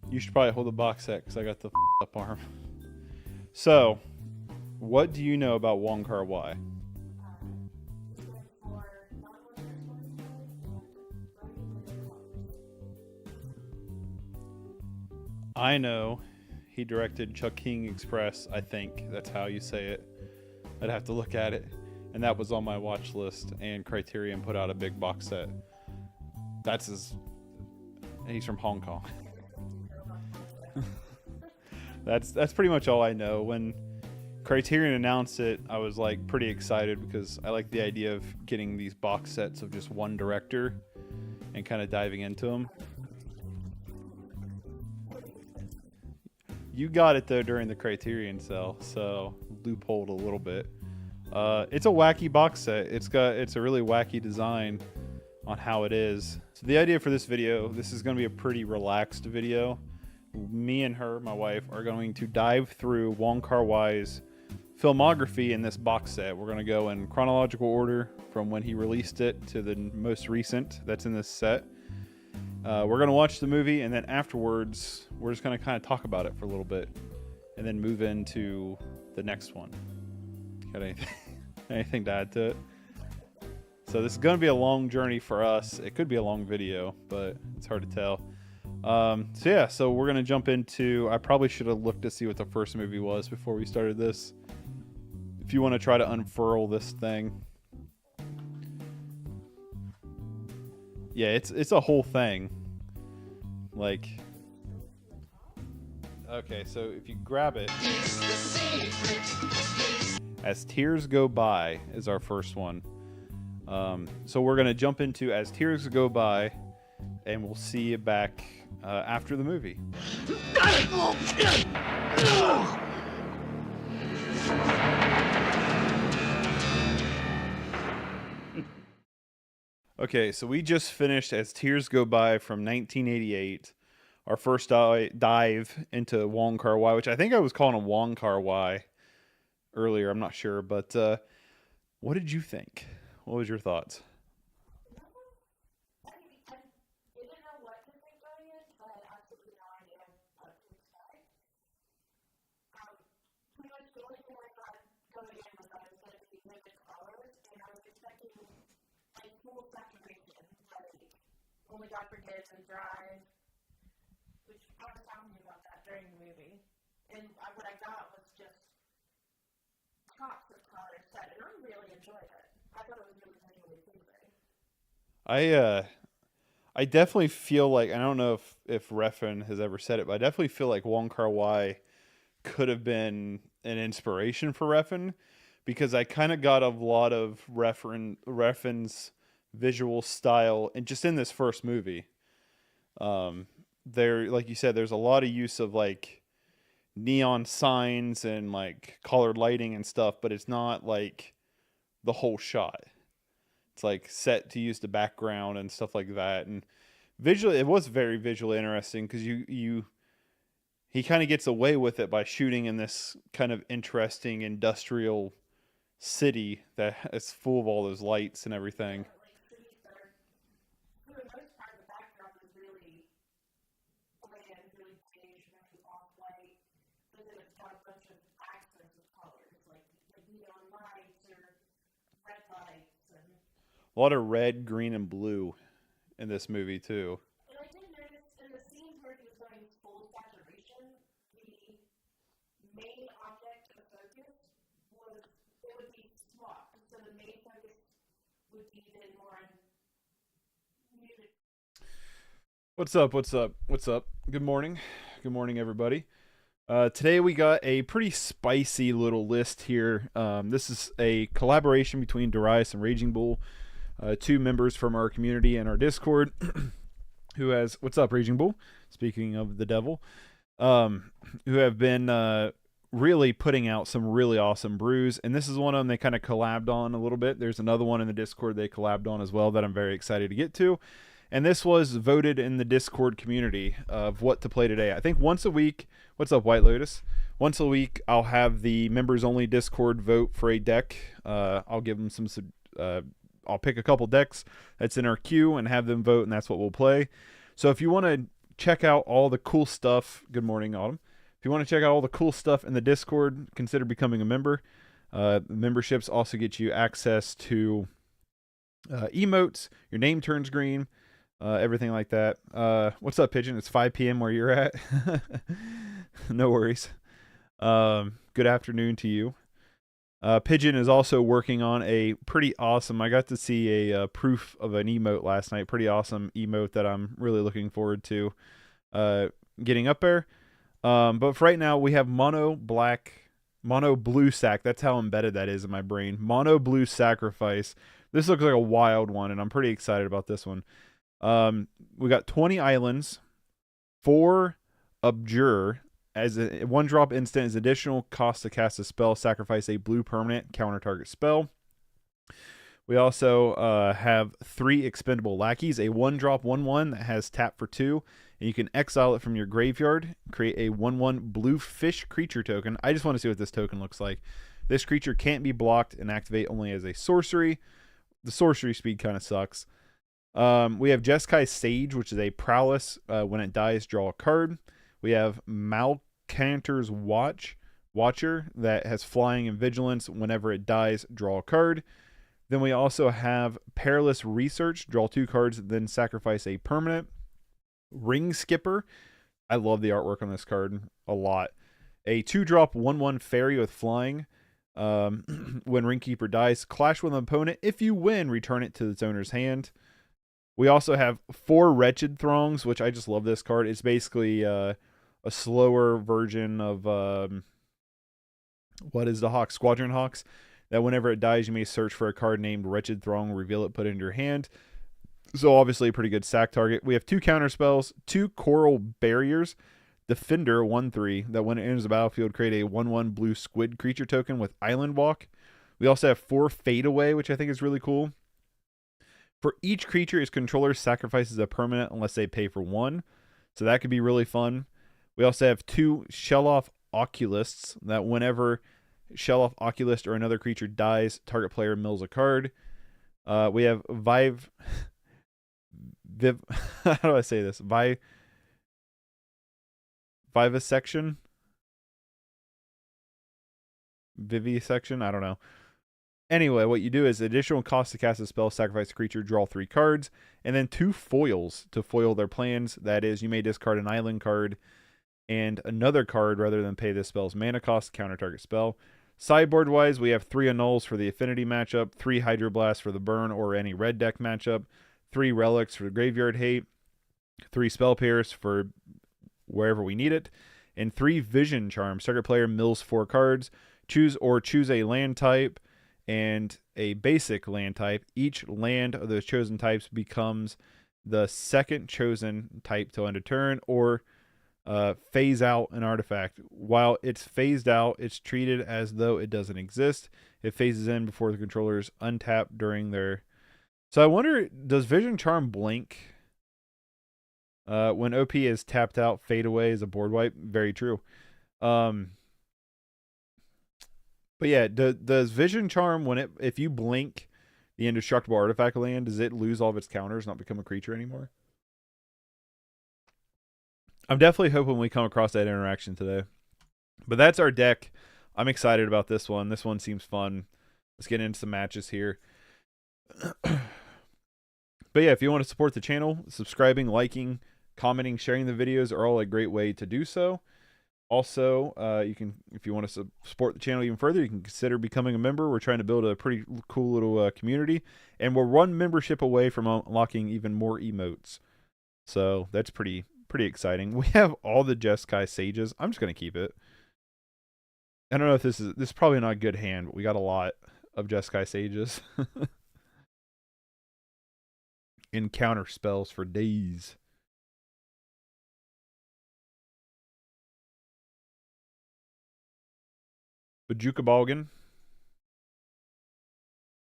You should probably hold the box set because I got the up arm. So, what do you know about Wong Kar-wai? I know he directed Chungking Express. I think that's how you say it. I'd have to look at it. And that was on my watch list, and Criterion put out a big box set. That's his... And he's from Hong Kong. That's pretty much all I know. When Criterion announced it, I was like pretty excited because I like the idea of getting these box sets of just one director and kind of diving into them. You got it though during the Criterion sale, so loopholed a little bit. It's a wacky box set. It's a really wacky design on how it is. So the idea for this video, this is going to be a pretty relaxed video. Me and her, my wife, are going to dive through Wong Kar-wai's filmography in this box set. We're going to go in chronological order from when he released it to the most recent that's in this set. We're going to watch the movie, and then afterwards, we're just going to kind of talk about it for a little bit, and then move into the next one. Got anything to add to it? So this is going to be a long journey for us. It could be a long video, but it's hard to tell. So we're going to jump into... I probably should have looked to see what the first movie was before we started this. If you want to try to unfurl this thing. Yeah, it's a whole thing. Like... Okay, so if you grab it... As Tears Go By is our first one. So we're going to jump into As Tears Go By, and we'll see you back after the movie. Okay, so we just finished As Tears Go By from 1988. Our first dive into Wong Kar-wai, which I think I was calling him Wong Kar-wai earlier. I'm not sure, but what did you think? What was your thoughts? I didn't know what to think going in, but I had absolutely no idea what to expect. Pretty much the only thing I thought going in was that it was going to be vivid colors, and I was expecting like full saturation, like only God Forgives and Drive, which I was telling you about that during the movie. And what I got was just pops of color set, and I really enjoyed it. I thought it was really pleasing. I definitely feel like, I don't know if Refn has ever said it, but I definitely feel like Wong Kar-wai could have been an inspiration for Refn, because I kind of got a lot of Refn's visual style, and just in this first movie. There, like you said, there's a lot of use of like neon signs and like colored lighting and stuff, but it's not like the whole shot. It's like set to use the background and stuff like that. And visually, it was very visually interesting because he kind of gets away with it by shooting in this kind of interesting industrial city that is full of all those lights and everything. A lot of red, green, and blue in this movie too. And I did notice in the scenes where he was going full saturation, the main object of focus would be swapped. So the main focus would be then more muted. What's up? Good morning, everybody. Today we got a pretty spicy little list here. This is a collaboration between Darius and Raging Bull. Two members from our community and our Discord who has, what's up, Raging Bull? Speaking of the devil, who have been really putting out some really awesome brews. And this is one of them they kind of collabed on a little bit. There's another one in the Discord they collabed on as well that I'm very excited to get to. And this was voted in the Discord community of what to play today. I think once a week, what's up, White Lotus? Once a week, I'll have the members only Discord vote for a deck. I'll give them some, I'll pick a couple decks that's in our queue and have them vote, and that's what we'll play. So if you want to check out all the cool stuff, good morning, Autumn. If you want to check out all the cool stuff in the Discord, consider becoming a member. Memberships also get you access to emotes. Your name turns green. Everything like that. What's up, Pigeon? It's 5 p.m. where you're at. No worries. Good afternoon to you. Pigeon is also working on a pretty awesome, I got to see a proof of an emote last night. Pretty awesome emote that I'm really looking forward to getting up there. But for right now, we have mono blue sack. That's how embedded that is in my brain. Mono blue sacrifice. This looks like a wild one, and I'm pretty excited about this one. We got 20 islands, 4 abjure. As a 1-drop instant is additional cost to cast a spell, sacrifice a blue permanent, counter target spell. We also have 3 expendable lackeys, a 1-drop 1/1 that has tap for 2, and you can exile it from your graveyard, create a 1/1 blue fish creature token. I just want to see what this token looks like. This creature can't be blocked and activate only as a sorcery. The sorcery speed kind of sucks. We have Jeskai Sage, which is a prowess. When it dies, draw a card. We have Malcanter's Watcher that has flying and vigilance. Whenever it dies, draw a card. Then we also have Perilous Research. Draw 2 cards, then sacrifice a permanent. Ring Skipper. I love the artwork on this card a lot. A 2-drop 1/1 fairy with flying. When Ringkeeper dies, clash with an opponent. If you win, return it to its owner's hand. We also have 4 Wretched Throngs, which I just love this card. It's basically a slower version of what is the Hawk? Squadron Hawks. That whenever it dies, you may search for a card named Wretched Throng, reveal it, put it in your hand. So obviously a pretty good sack target. We have 2 counter spells, 2 Coral Barriers, Defender 1/3, that when it enters the battlefield, create a 1/1 blue squid creature token with Island Walk. We also have 4 Fade Away, which I think is really cool. For each creature, its controller sacrifices a permanent unless they pay for 1. So that could be really fun. We also have 2 Shell-Off Oculists, that whenever Shell-Off Oculist or another creature dies, target player mills a card. We have how do I say this? Vivisection? Vivisection? I don't know. Anyway, what you do is additional cost to cast a spell, sacrifice a creature, draw 3 cards, and then 2 foils to foil their plans. That is, you may discard an island card and another card rather than pay this spell's mana cost, counter target spell. Sideboard-wise, we have 3 annuls for the affinity matchup, 3 Hydroblast for the burn or any red deck matchup, 3 relics for the graveyard hate, 3 Spell Pierce for wherever we need it, and 3 Vision Charm. Target player mills 4 cards, choose a land type and a basic land type. Each land of those chosen types becomes the second chosen type till end of turn, or phase out an artifact. While it's phased out, it's treated as though it doesn't exist. It phases in before the controllers untap during their... So I wonder, does Vision Charm blink? When OP is tapped out, Fade Away is a board wipe. Very true. But yeah, does Vision Charm, if you blink the indestructible artifact land, does it lose all of its counters, not become a creature anymore? I'm definitely hoping we come across that interaction today. But that's our deck. I'm excited about this one. This one seems fun. Let's get into some matches here. But yeah, if you want to support the channel, subscribing, liking, commenting, sharing the videos are all a great way to do so. Also, you can, if you want to support the channel even further, you can consider becoming a member. We're trying to build a pretty cool little community, and we're 1 membership away from unlocking even more emotes. So that's pretty exciting. We have all the Jeskai Sages. I'm just gonna keep it. I don't know if this is probably not a good hand, but we got a lot of Jeskai Sages. Encounter spells for days. Bajuka Balgan.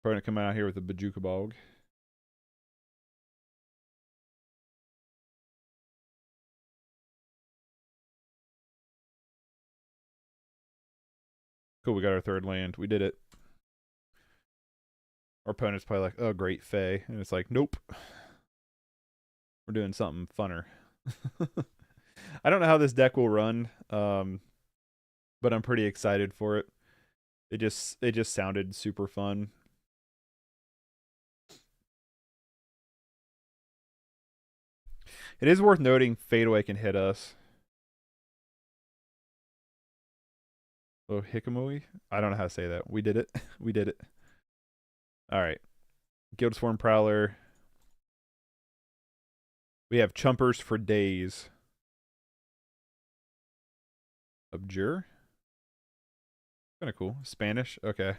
Probably gonna come out here with a Bajuka Balg. Cool, we got our 3rd land. We did it. Our opponent's probably like, oh, great, Fae. And it's like, nope. We're doing something funner. I don't know how this deck will run, but I'm pretty excited for it. It just sounded super fun. It is worth noting Fadeaway can hit us. Oh, Hikamui? I don't know how to say that. We did it. We did it. All right. Guildsworn Prowler. We have Chumpers for days. Abjure? Kind of cool. Spanish? Okay.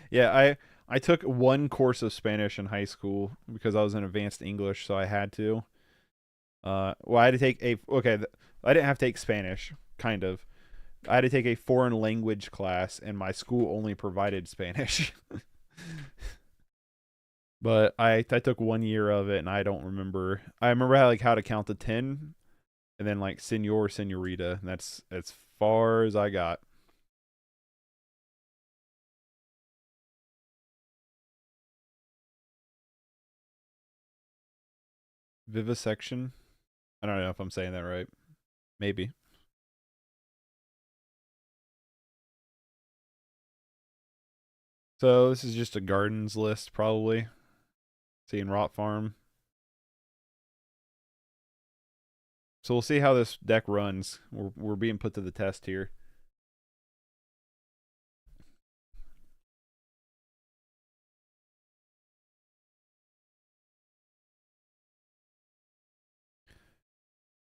Yeah, I took one course of Spanish in high school because I was in advanced English, so I had to. Well, I had to take a okay. I didn't have to take Spanish, kind of. I had to take a foreign language class, and my school only provided Spanish. But I took 1 year of it, and I don't remember. I remember how to count to 10, and then like senor, senorita, and that's as far as I got. Vivisection. I don't know if I'm saying that right. Maybe. So this is just a gardens list, probably. Seeing Rot Farm. So we'll see how this deck runs. We're being put to the test here.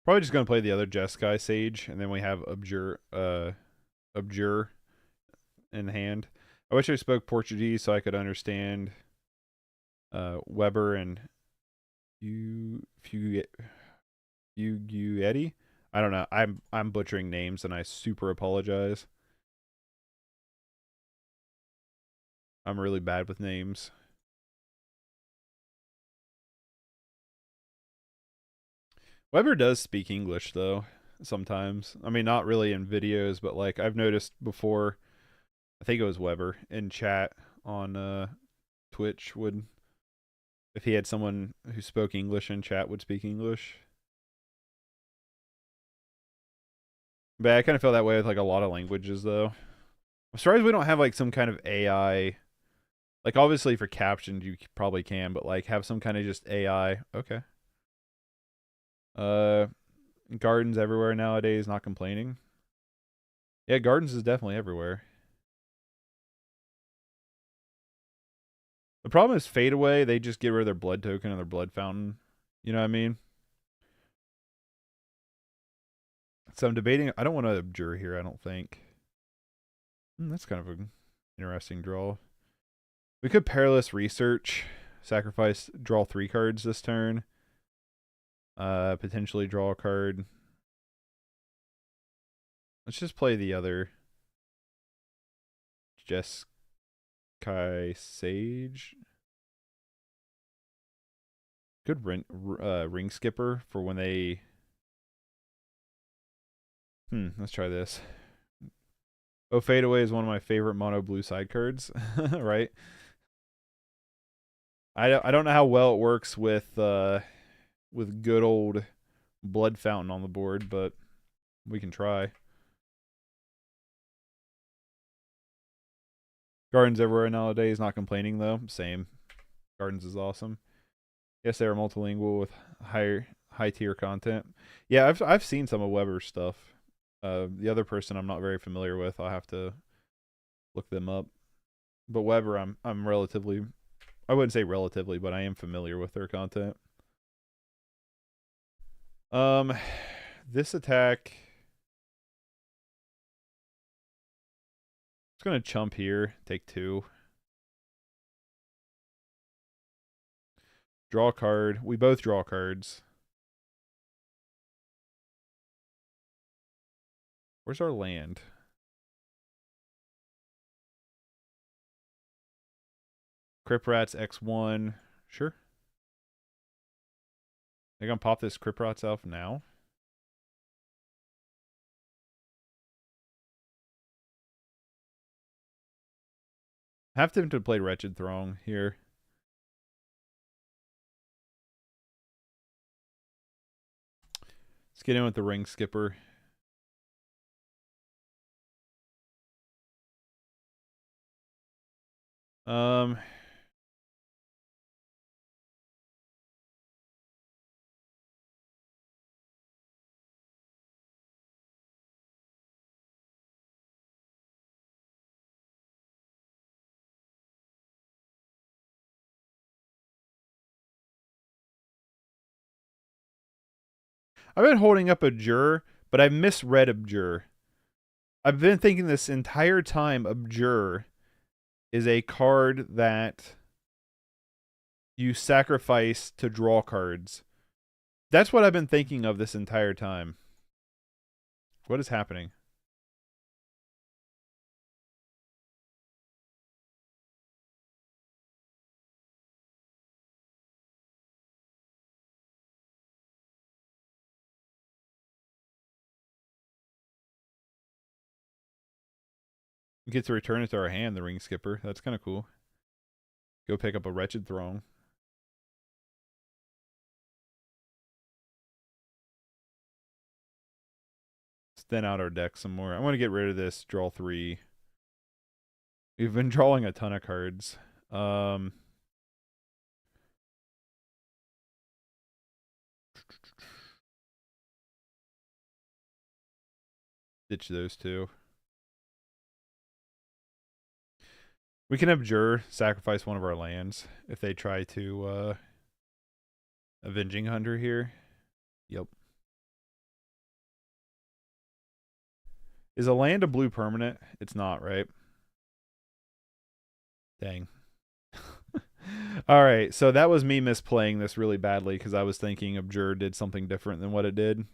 Probably just gonna play the other Jeskai Sage, and then we have Abjure in hand. I wish I spoke Portuguese so I could understand Weber and Fuguetti. I don't know. I'm butchering names, and I super apologize. I'm really bad with names. Weber does speak English though sometimes. I mean, not really in videos, but like I've noticed before. I think it was Weber in chat on Twitch would, if he had someone who spoke English in chat, would speak English. But I kind of feel that way with like a lot of languages though. I'm surprised we don't have like some kind of AI. Like obviously for captions you probably can, but like have some kind of just AI. Okay. Uh, Gardens everywhere nowadays. Not complaining. Yeah, Gardens is definitely everywhere. The problem is Fade Away. They just get rid of their blood token and their blood fountain. You know what I mean? So I'm debating. I don't want to abjure here. I don't think. That's kind of an interesting draw. We could Perilous Research, sacrifice, draw 3 cards this turn. Potentially draw a card. Let's just play the other Jeskai Sage. Good ring skipper for when they. Let's try this. Oh, Fade Away is one of my favorite mono blue side cards, right? I don't know how well it works with good old Blood Fountain on the board, but we can try. Gardens everywhere nowadays. Not complaining though. Same. Gardens is awesome. Yes, they are multilingual with high tier content. Yeah, I've seen some of Weber's stuff. The other person I'm not very familiar with. I'll have to look them up. But Weber, I'm relatively. I wouldn't say relatively, but I am familiar with their content. This attack. It's gonna chump here. Take 2. Draw a card. We both draw cards. Where's our land? Crip Rats X1. Sure. They're gonna pop this Crip Rats elf now. Have to play Wretched Throng here. Let's get in with the ring skipper. Um, I've been holding up Abjure, but I've misread Abjure. I've been thinking this entire time Abjure is a card that you sacrifice to draw cards. That's what I've been thinking of this entire time. What is happening? We get to return it to our hand, the ring skipper. That's kind of cool. Go pick up a Wretched Throng. Thin out our deck some more. I want to get rid of this. Draw 3. We've been drawing a ton of cards. Ditch those two. We can Abjure, sacrifice one of our lands if they try to Avenging Hunter here. Yep. Is a land a blue permanent? It's not, right? Dang. All right, so that was me misplaying this really badly because I was thinking Abjure did something different than what it did.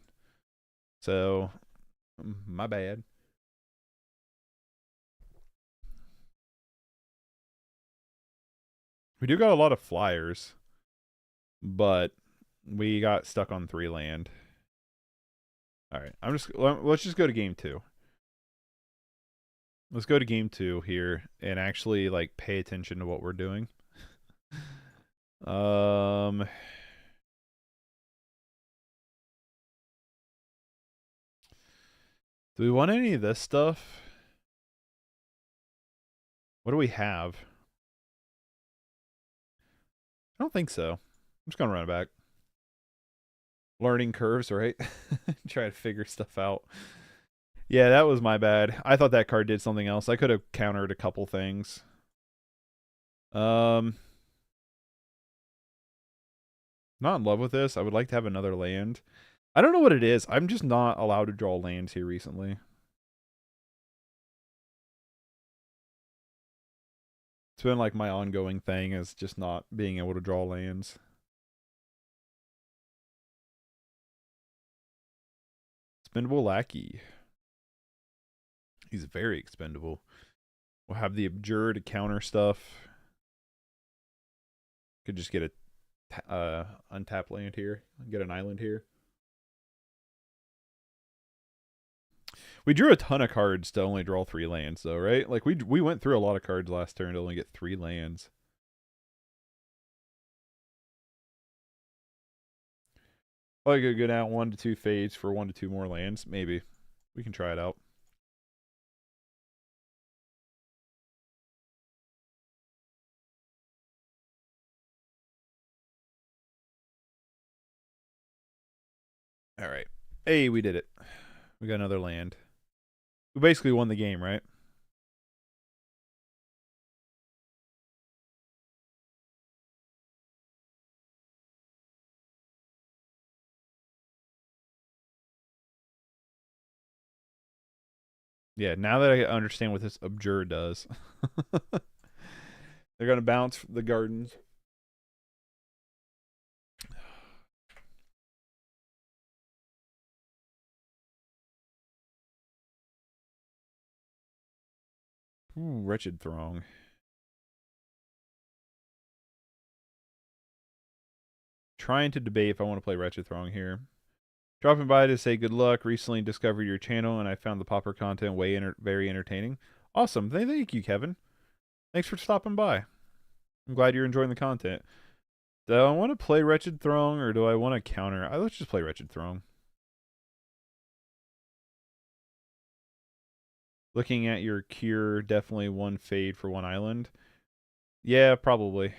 So, my bad. We do got a lot of flyers, but we got stuck on 3 land. All right, let's just go to game 2. Let's go to game 2 here and actually like pay attention to what we're doing. Do we want any of this stuff? What do we have? I don't think so. I'm just gonna run it back. Learning curves, right? Try to figure stuff out. Yeah, that was my bad. I thought that card did something else. I could have countered a couple things. Not in love with this. I would like to have another land. I don't know what it is. I'm just not allowed to draw lands here recently. It's been like my ongoing thing is just not being able to draw lands. Expendable Lackey. He's very expendable. We'll have the Abjure to counter stuff. Could just get a untap land here. Get an island here. We drew a ton of cards to only draw 3 lands, though, right? Like, we went through a lot of cards last turn to only get 3 lands. Probably could go down 1 to 2 fades for 1 to 2 more lands. Maybe. We can try it out. All right. Hey, we did it. We got another land. We basically won the game, right? Yeah, now that I understand what this Abjure does. They're going to bounce the gardens. Ooh, Wretched Throng. Trying to debate if I want to play Wretched Throng here. Dropping by to say good luck. Recently discovered your channel and I found the Pauper content very entertaining. Awesome. Thank you, Kevin. Thanks for stopping by. I'm glad you're enjoying the content. Do I want to play Wretched Throng or do I want to counter? Let's just play Wretched Throng. Looking at your cure, definitely one fade for one island. Yeah, probably.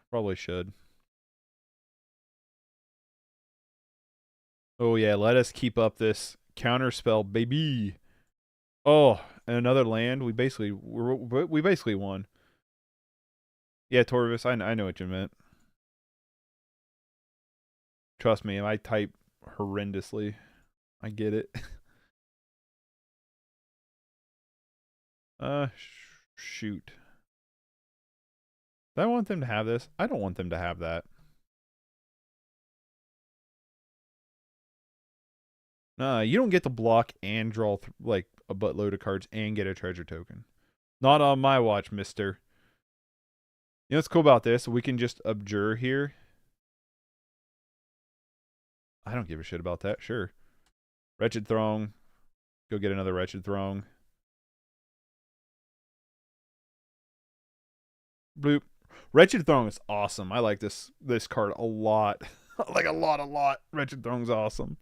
Probably should. Oh yeah, let us keep up this counterspell, baby. Oh, and another land. We basically won. Yeah, Torvis, I know what you meant. Trust me, I type horrendously. I get it. Shoot. Do I want them to have this? I don't want them to have that. Nah, you don't get to block and draw like a buttload of cards and get a treasure token. Not on my watch, mister. You know what's cool about this? We can just abjure here. I don't give a shit about that. Sure. Wretched Throng. Go get another Wretched Throng. Bloop. Wretched Throng is awesome. I like this card a lot. Like a lot. Wretched Throng's awesome.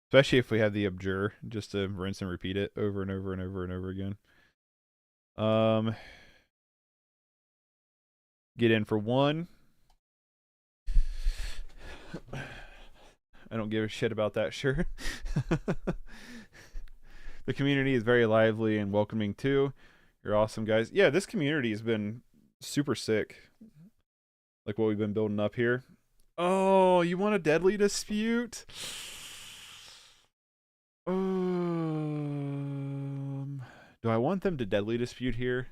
Especially if we have the Abjure, just to rinse and repeat it over and over and over and over again. Get in for one. I don't give a shit about that, sure. The community is very lively and welcoming too. You're awesome, guys. Yeah, this community has been super sick. Like what we've been building up here. Oh, you want a deadly dispute? Do I want them to deadly dispute here?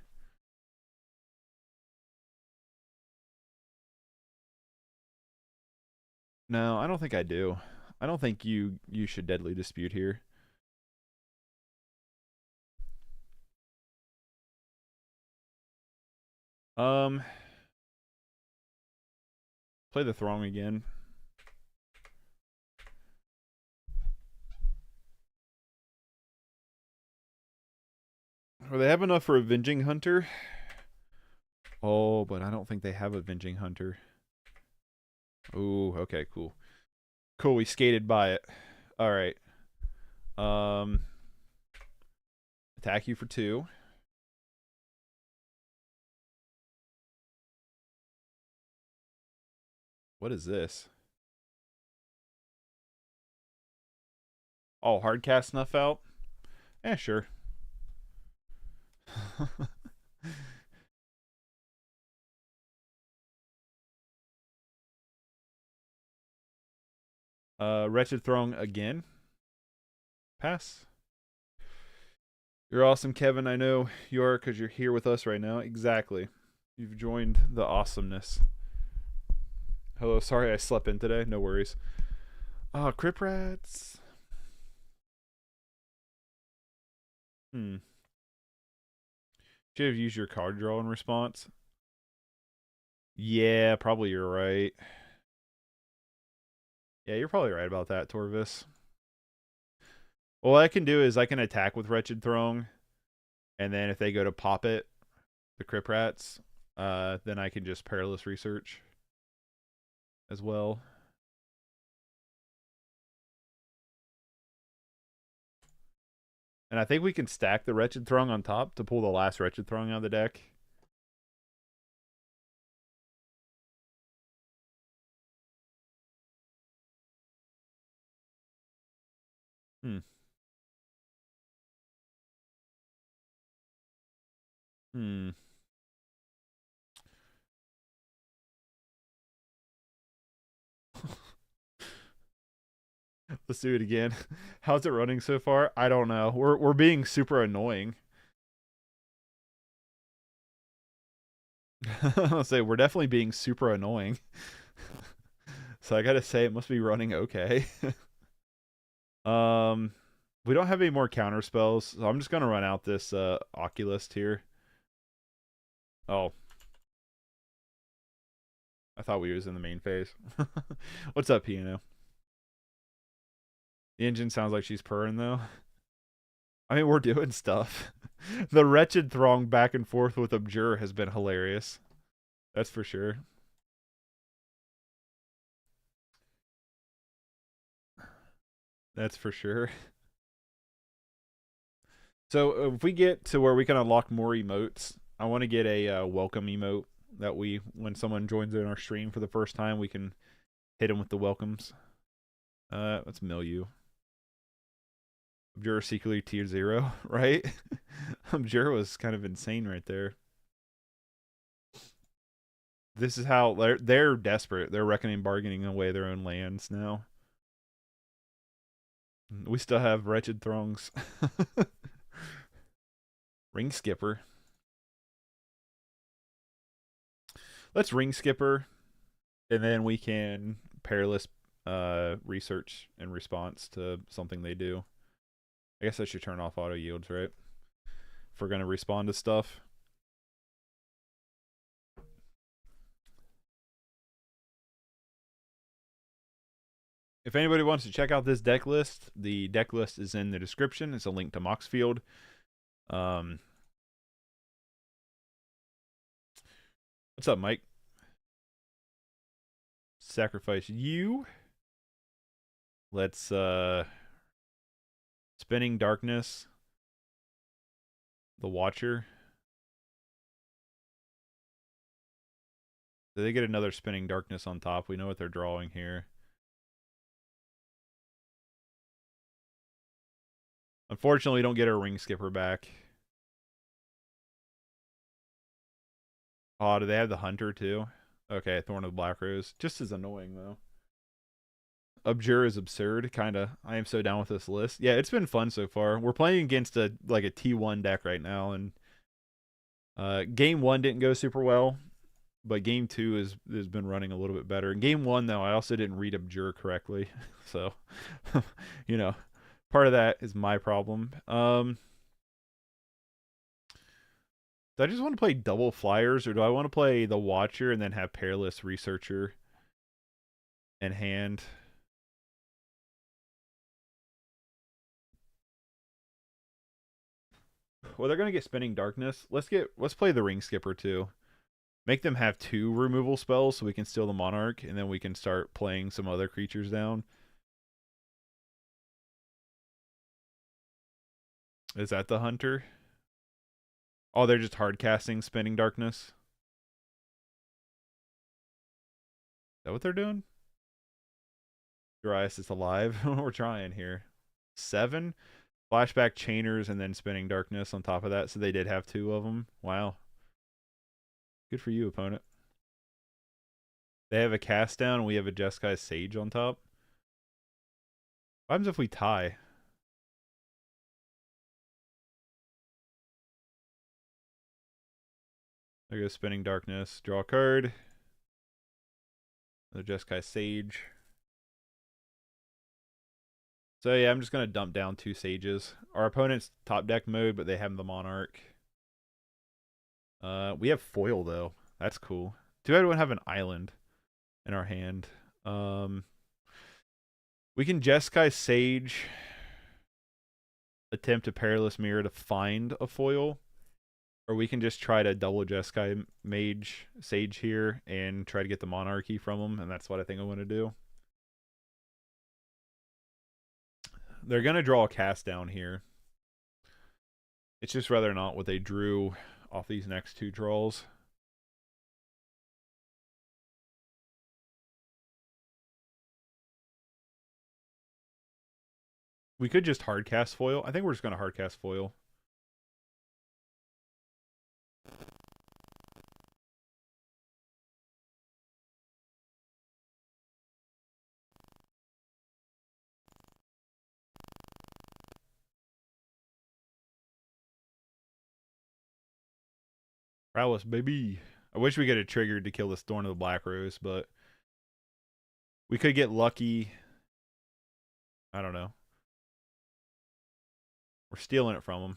No, I don't think I do. I don't think you should deadly dispute here. Play the Throng again. Or they have enough for Avenging Hunter. Oh, but I don't think they have Avenging Hunter. Ooh, okay, cool. Cool, we skated by it. Alright. Attack you for 2. What is this? Oh, hard cast Snuff Out? Eh, sure. Wretched Throng again. Pass. You're awesome, Kevin. I know you are because you're here with us right now. Exactly. You've joined the awesomeness. Hello, sorry I slept in today. No worries. Oh, Crip Rats. Should have used your card draw in response. Yeah, probably you're right. Yeah, you're probably right about that, Torvis. Well, what I can do is I can attack with Wretched Throng, and then if they go to pop it, the Crip Rats, then I can just Perilous Research as well. And I think we can stack the Wretched Throng on top to pull the last Wretched Throng out of the deck. Let's do it again. How's it running so far? I don't know. We're being super annoying. I'll say we're definitely being super annoying. So I gotta say it must be running okay. We don't have any more counter spells, so I'm just gonna run out this Oculist here. Oh. I thought we was in the main phase. What's up, Piano? The engine sounds like she's purring though. I mean, we're doing stuff. The Wretched Throng back and forth with Abjure has been hilarious. That's for sure. That's for sure. So if we get to where we can unlock more emotes, I want to get a welcome emote that when someone joins in our stream for the first time, we can hit them with the welcomes. Let's mill you. Abjure secretly tier 0, right? Abjure was kind of insane right there. This is how they're desperate. They're reckoning bargaining away their own lands now. We still have wretched throngs. Ring skipper. Let's ring skipper, and then we can perilous research in response to something they do. I guess I should turn off auto yields, right? If we're gonna respond to stuff. If anybody wants to check out this deck list, the deck list is in the description. It's a link to Moxfield. What's up, Mike? Sacrifice you. Let's Spinning Darkness. The Watcher. Do they get another Spinning Darkness on top? We know what they're drawing here. Unfortunately, we don't get our ring skipper back. Oh, do they have the Hunter too? Okay, Thorn of the Black Rose. Just as annoying though. Abjure is absurd, kinda. I am so down with this list. Yeah, it's been fun so far. We're playing against a T1 deck right now, and game 1 didn't go super well, but game 2 has been running a little bit better. In game 1 though, I also didn't read Abjure correctly, so you know, part of that is my problem. Do I just want to play double flyers, or do I want to play the Watcher and then have Perilous Researcher in hand? Well, they're gonna get Spinning Darkness. Let's play the Ring Skipper too. Make them have 2 removal spells so we can steal the Monarch, and then we can start playing some other creatures down. Is that the Hunter? Oh, they're just hard casting Spinning Darkness. Is that what they're doing? Darius is alive. We're trying here. 7? Flashback Chainers and then Spinning Darkness on top of that. So they did have 2 of them. Wow. Good for you, opponent. They have a cast down and we have a Jeskai Sage on top. What happens if we tie? There goes Spinning Darkness. Draw a card. The Jeskai Sage. So yeah, I'm just going to dump down 2 Sages. Our opponent's top deck mode, but they have the Monarch. We have foil though. That's cool. Too bad we don't have an island in our hand. We can Jeskai Sage, attempt a Perilous Mirror to find a foil, or we can just try to double Jeskai Mage Sage here and try to get the Monarchy from them, and that's what I think I want to do. They're going to draw a cast down here. It's just whether or not what they drew off these next 2 draws. We could just hardcast foil. I think we're just going to hardcast foil. Prowess, baby. I wish we could have triggered to kill this Thorn of the Black Rose, but we could get lucky. I don't know. We're stealing it from them.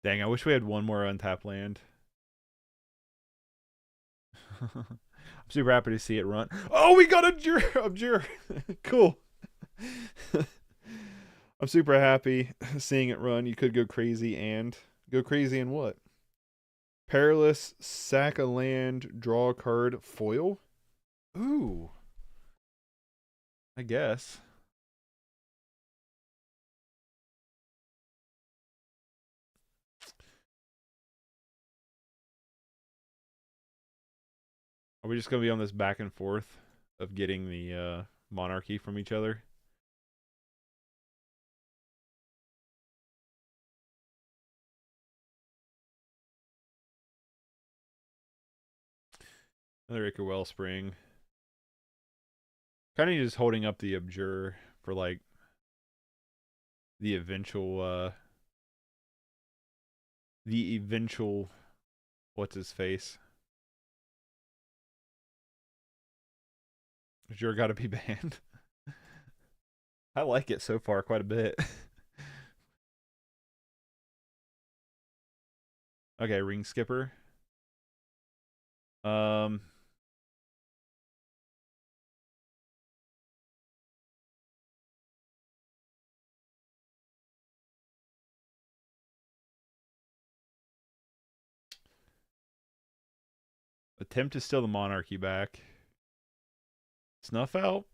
Dang, I wish we had one more untapped land. I'm super happy to see it run. Oh, we got Abjure. Cool. I'm super happy seeing it run. You could go crazy and go crazy in what? Perilous, sack a land, draw a card, foil. Ooh, I guess. Are we just gonna be on this back and forth of getting the monarchy from each other? Another Ichor Wellspring. Kind of just holding up the Abjure for like the eventual what's his face. Abjure gotta be banned. I like it so far quite a bit. Okay, Ring Skipper. Um Attempt to steal the monarchy back. Snuff out.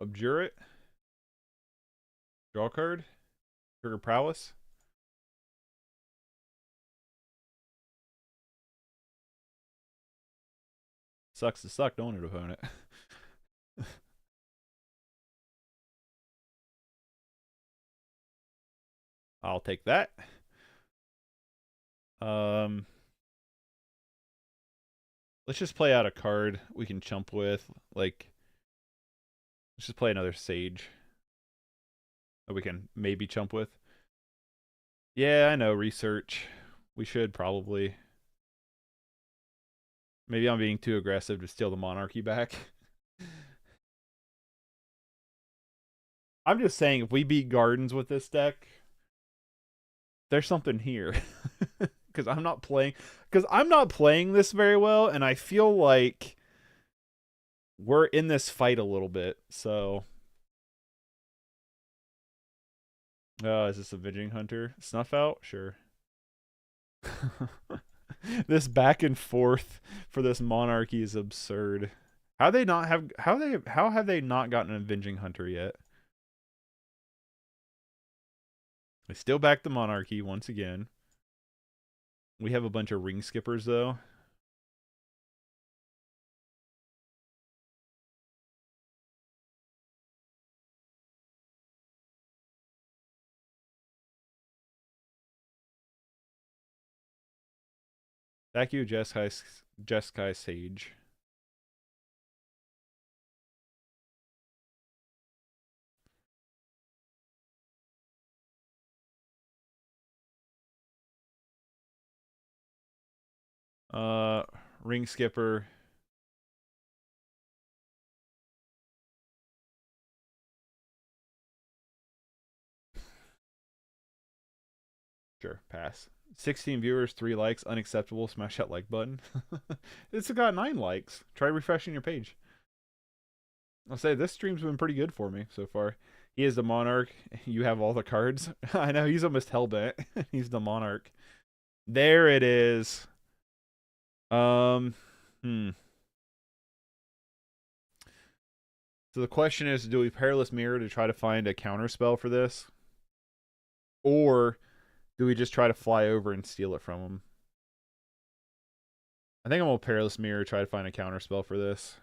Abjure it. Draw card. Trigger Prowess. Sucks to suck, don't it, opponent? I'll take that. Let's just play out a card we can chump with. Like, let's just play another Sage that we can maybe chump with. Yeah, I know, research. We should probably. Maybe I'm being too aggressive to steal the monarchy back. I'm just saying, if we beat Gardens with this deck, there's something here. Because I'm not playing this very well, and I feel like we're in this fight a little bit. So, is this Avenging Hunter? Snuff out? Sure. This back and forth for this monarchy is absurd. How have they not gotten an Avenging Hunter yet? They still back the monarchy once again. We have a bunch of ring skippers though. Thank you, Jeskai Sage. Ring skipper. Sure, pass. 16 viewers, 3 likes, unacceptable. Smash that like button. It's got 9 likes. Try refreshing your page. I'll say this stream's been pretty good for me so far. He is the monarch. You have all the cards. I know he's almost hellbent. He's the monarch. There it is. So the question is, do we Perilous Mirror to try to find a counter spell for this? Or do we just try to fly over and steal it from him? I think I'm gonna Perilous Mirror, try to find a counter spell for this.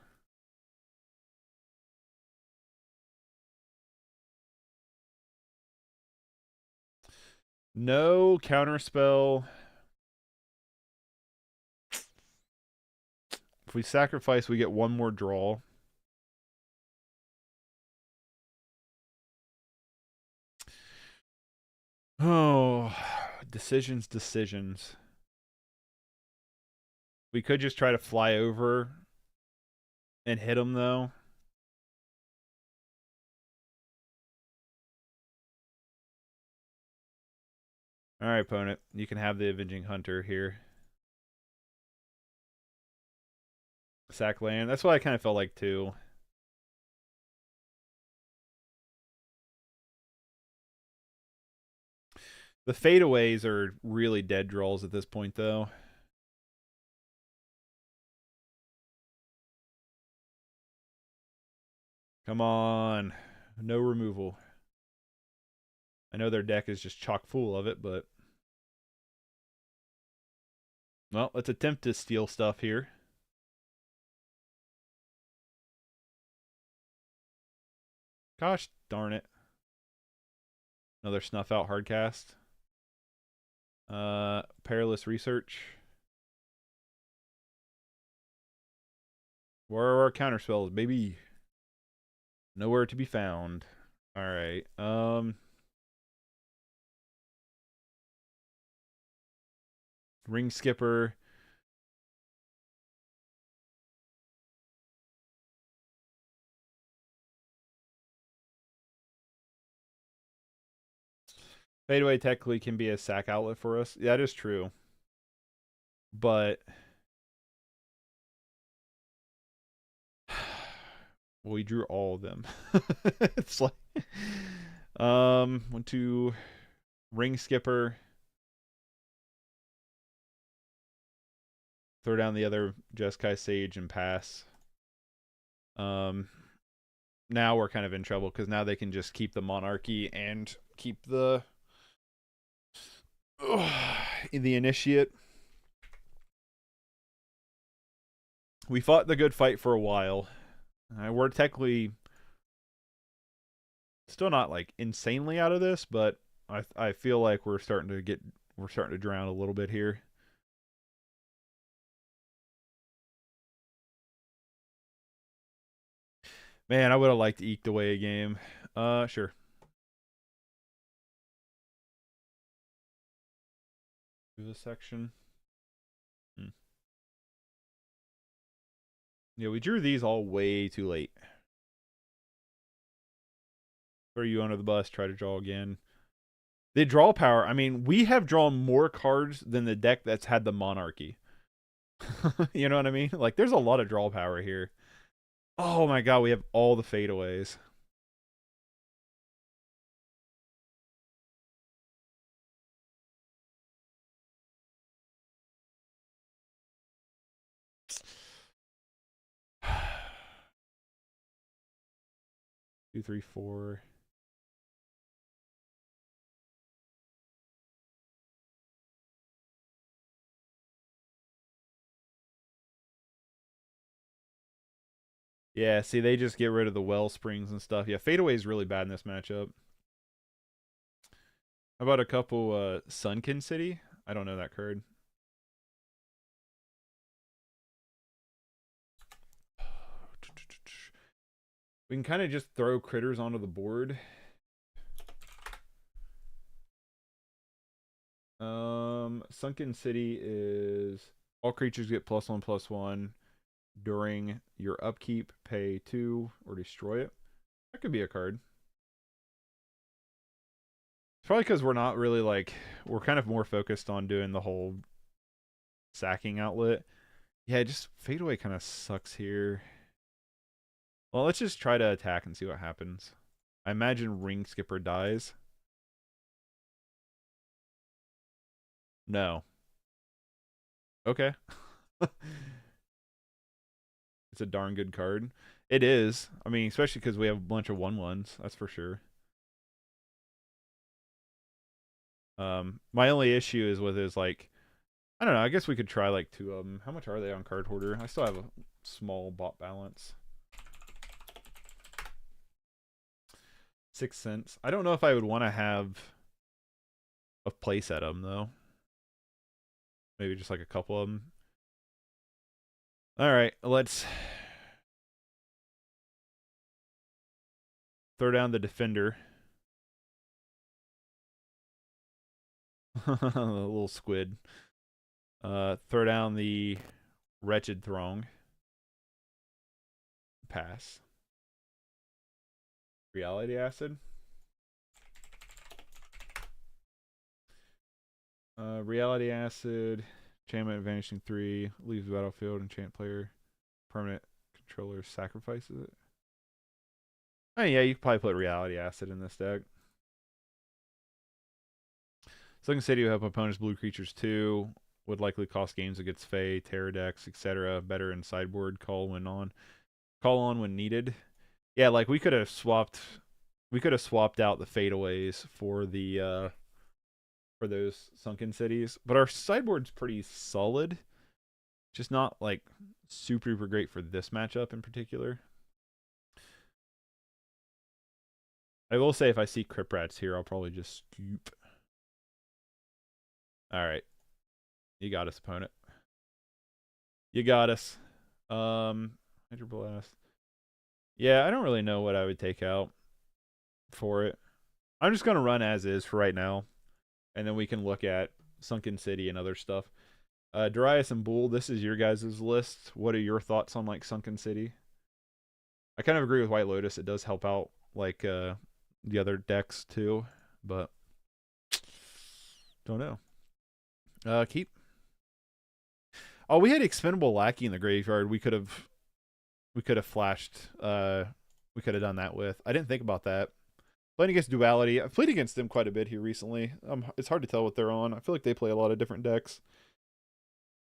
No counter spell. If we sacrifice, we get one more draw. Oh, decisions. We could just try to fly over and hit him, though. All right, opponent. You can have the Avenging Hunter here. Sack land. That's what I kind of felt like too. The fadeaways are really dead draws at this point, though. Come on. No removal. I know their deck is just chock full of it, but... Well, let's attempt to steal stuff here. Gosh darn it. Another snuff out hardcast. Perilous Research. Where are our counterspells, baby? Nowhere to be found. Alright. Ring Skipper. Fadeaway technically can be a sack outlet for us. Yeah, that is true. But we drew all of them. It's like 1, 2, Ring Skipper. Throw down the other Jeskai Sage and pass. Now we're kind of in trouble because now they can just keep the Monarchy and keep the Initiate. We fought the good fight for a while. We're technically still not like insanely out of this, but I feel like we're starting to drown a little bit here. Man, I would have liked to eked away a game. Sure. Do this section. Yeah, we drew these all way too late. Throw you under the bus, try to draw again. The draw power, I mean, we have drawn more cards than the deck that's had the Monarchy. You know what I mean? Like, there's a lot of draw power here. Oh my god, we have all the fadeaways. Two, three, four. Yeah, see, they just get rid of the well springs and stuff. Yeah, fadeaway is really bad in this matchup. How about a couple Sunken City? I don't know that card. We can kind of just throw critters onto the board. Sunken City is all creatures get +1/+1 during your upkeep. Pay 2 or destroy it. That could be a card. It's probably because we're not really like we're kind of more focused on doing the whole sacking outlet. Yeah, just fadeaway kind of sucks here. Well, let's just try to attack and see what happens. I imagine Ring Skipper dies. No. Okay. It's a darn good card. It is. I mean, especially because we have a bunch of 1/1s. That's for sure. My only issue is with is like, I don't know. I guess we could try like 2 of them. How much are they on Card Hoarder? I still have a small bot balance. 6 cents. I don't know if I would want to have a playset of them though. Maybe just like a couple of them. All right, let's throw down the Defender. A little squid. Throw down the Wretched Throng. Pass. Reality Acid. Reality Acid. Enchantment Vanishing 3. Leaves the battlefield. Enchant player. permanent controller sacrifices it. Oh yeah, you could probably put Reality Acid in this deck. Sunken City will help opponents blue creatures too. Would likely cost games against Fae, Terror decks, etc. Better in sideboard. Call on when needed. Yeah, like we could have swapped out the fadeaways for the for those Sunken Cities, but our sideboard's pretty solid. Just not like super great for this matchup in particular. I will say if I see Crypt Rats here, I'll probably just scoop. All right. You got us, opponent. You got us. Hydro Blast. Yeah, I don't really know what I would take out for it. I'm just going to run as is for right now. And then we can look at Sunken City and other stuff. Darius and Bull, this is your guys' list. What are your thoughts on like Sunken City? I kind of agree with White Lotus. It does help out like the other decks too, but don't know. Keep. Oh, we had Expendable Lackey in the graveyard. We could have flashed. We could have done that with. I didn't think about that. Playing against Duality. I've played against them quite a bit here recently. It's hard to tell what they're on. I feel like they play a lot of different decks.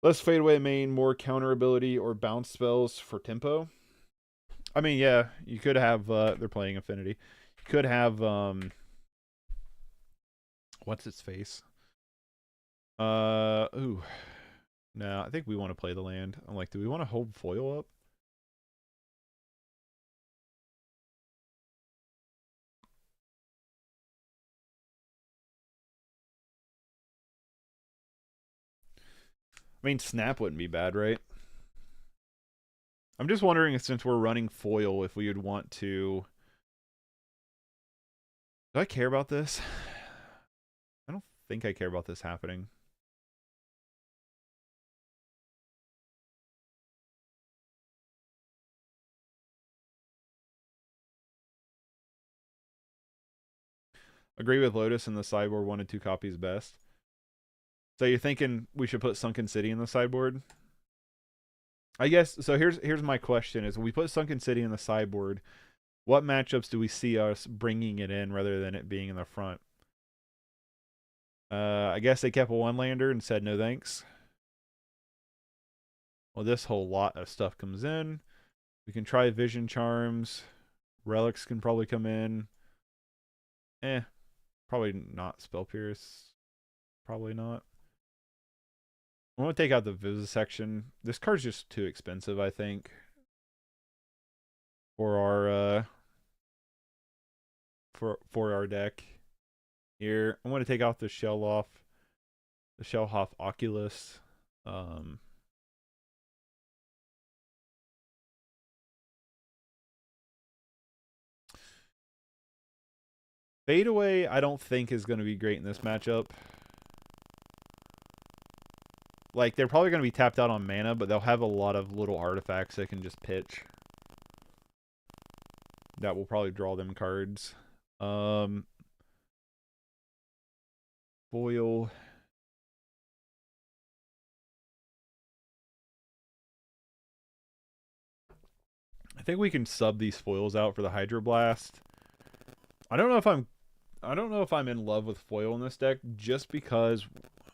Less fadeaway main, more counter ability or bounce spells for tempo. I mean, yeah, you could have. They're playing Affinity. You could have. What's its face? Ooh. No, I think we want to play the land. I'm like, do we want to hold foil up? I mean, snap wouldn't be bad, right? I'm just wondering, since we're running foil, if we would want to... Do I care about this? I don't think I care about this happening. Agree with Lotus, and the sideboard 1 and 2 copies best. So you're thinking we should put Sunken City in the sideboard? I guess, so here's my question, is when we put Sunken City in the sideboard, what matchups do we see us bringing it in rather than it being in the front? I guess they kept a one-lander and said no thanks. Well, this whole lot of stuff comes in. We can try Vision Charms. Relics can probably come in. Probably not Spell Pierce. Probably not. I'm going to take out the Vivisection. This card's just too expensive, I think, for our deck. Here, I'm going to take out the Shellhoff Oculus. Fadeaway, I don't think is going to be great in this matchup. Like, they're probably going to be tapped out on mana, but they'll have a lot of little artifacts they can just pitch. That will probably draw them cards. Foil. I think we can sub these foils out for the Hydroblast. I don't know if I'm in love with foil in this deck, just because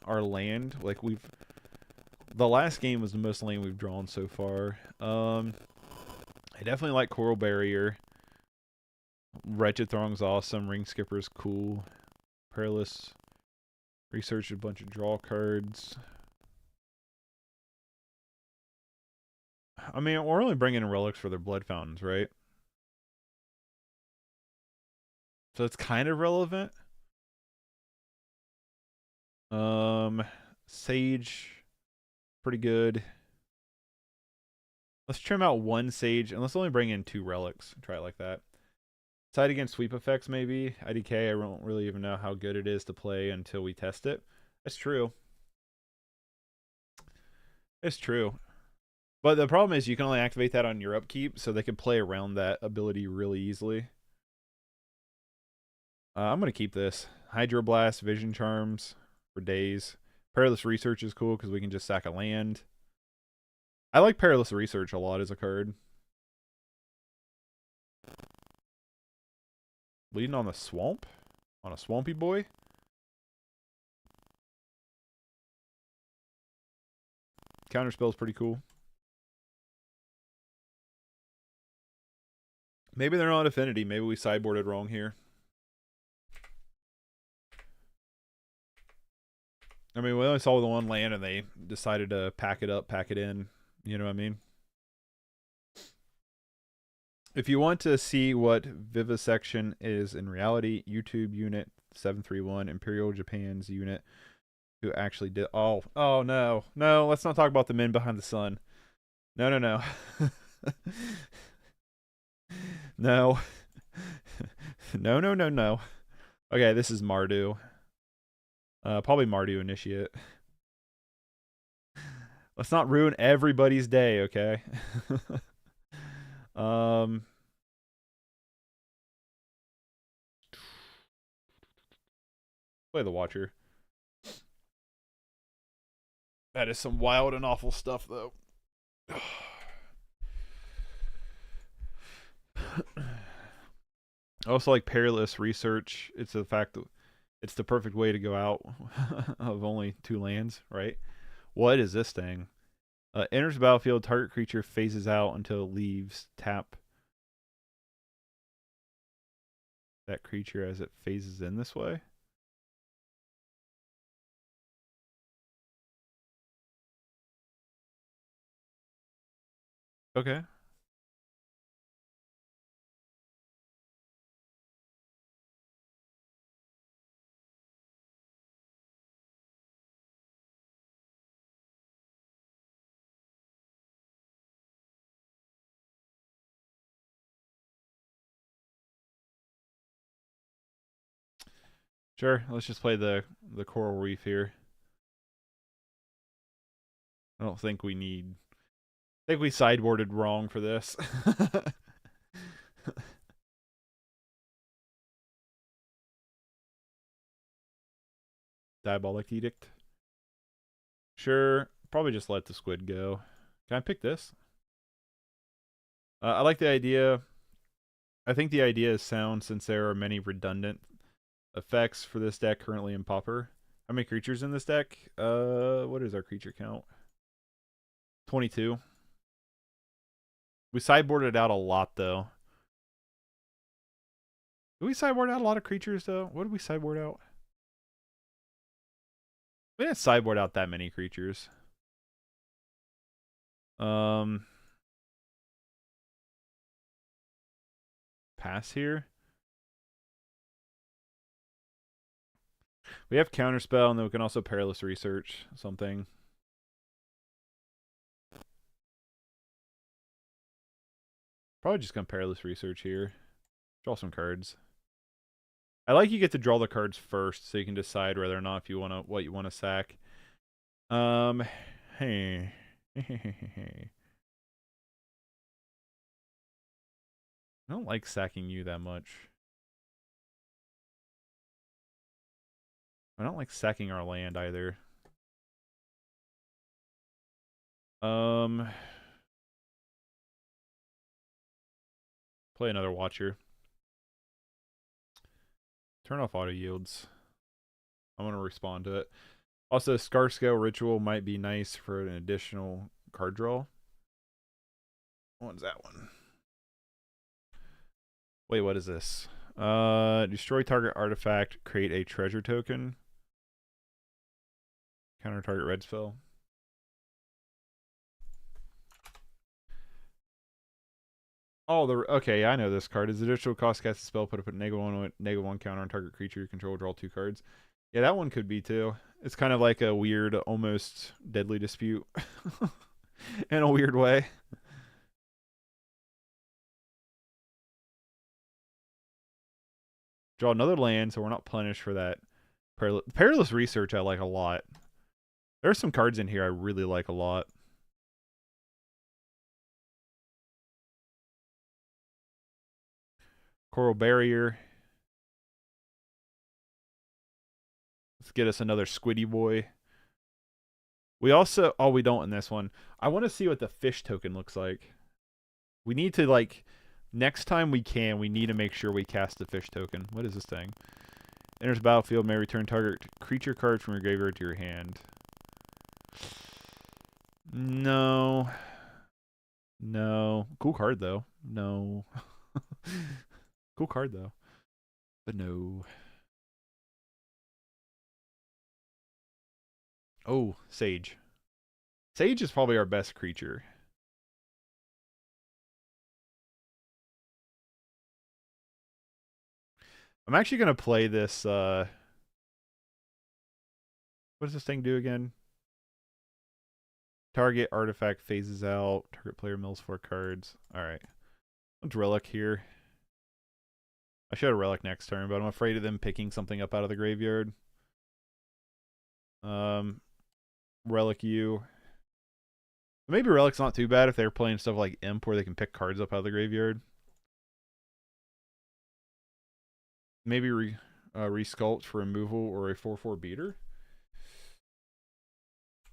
our land, like the last game was the most land we've drawn so far. I definitely like Coral Barrier. Wretched Throng's awesome. Ring Skipper's cool. Perilous Research, a bunch of draw cards. I mean, we're only bringing in relics for their blood fountains, right? So it's kind of relevant. Sage, pretty good. Let's trim out one Sage, and let's only bring in 2 relics. Try it like that. Side against sweep effects, maybe. IDK, I don't really even know how good it is to play until we test it. That's true. It's true. But the problem is you can only activate that on your upkeep, so they can play around that ability really easily. I'm going to keep this. Hydroblast, Vision Charms for days. Perilous Research is cool because we can just sack a land. I like Perilous Research a lot as a card. Leading on the swamp? On a swampy boy? Counterspell's pretty cool. Maybe they're not affinity. Maybe we sideboarded wrong here. I mean, we only saw the one land and they decided to pack it up, pack it in. You know what I mean? If you want to see what Vivisection is in reality, YouTube unit 731, Imperial Japan's unit, who actually did. Oh no. No, let's not talk about the men behind the sun. No. No. No. Okay, this is Mardu. Probably Mardu Initiate. Let's not ruin everybody's day, okay? Play the Watcher. That is some wild and awful stuff, though. I also like Perilous Research. It's the fact that it's the perfect way to go out of only 2 lands, right? What is this thing? Enters the battlefield, target creature phases out until it leaves. Tap that creature as it phases in this way. Okay. Sure, let's just play the Coral Reef here. I don't think we need... I think we sideboarded wrong for this. Diabolic Edict. Sure, probably just let the squid go. Can I pick this? I like the idea. I think the idea is sound since there are many redundant effects for this deck currently in Pauper. How many creatures in this deck? What is our creature count? 22. We sideboarded out a lot, though. Did we sideboard out a lot of creatures, though? What did we sideboard out? We didn't sideboard out that many creatures. Pass here. We have Counterspell, and then we can also Perilous Research something. Probably just gonna Perilous Research here. Draw some cards. I like you get to draw the cards first, so you can decide whether or not if you want to what you want to sack. Hey. I don't like sacking you that much. I don't like sacking our land either. Play another Watcher. Turn off auto yields. I'm gonna respond to it. Also, Scar Scale Ritual might be nice for an additional card draw. What one's that one? Wait, what is this? Destroy target artifact, create a treasure token. Counter target red spell. Oh, okay, I know this card. Is additional cost cast a spell, put a -1 counter on target creature you control, draw 2 cards. Yeah, that one could be too. It's kind of like a weird, almost deadly dispute in a weird way. Draw another land, so we're not punished for that. Perilous Research I like a lot. There's some cards in here I really like a lot. Coral Barrier. Let's get us another Squiddy Boy. We also, oh, we don't in this one. I want to see what the fish token looks like. We need to, like, next time we need to make sure we cast the fish token. What is this thing? Enters battlefield, may return target creature card from your graveyard to your hand. No. No. Cool card, though. No. Cool card, though. But no. Oh, Sage. Sage is probably our best creature. I'm actually going to play this, what does this thing do again? Target artifact phases out. Target player mills 4 cards. Alright. Let's Relic here. I should have Relic next turn, but I'm afraid of them picking something up out of the graveyard. Relic you. Maybe Relic's not too bad if they're playing stuff like Imp where they can pick cards up out of the graveyard. Maybe Resculpt for removal or a 4/4 beater.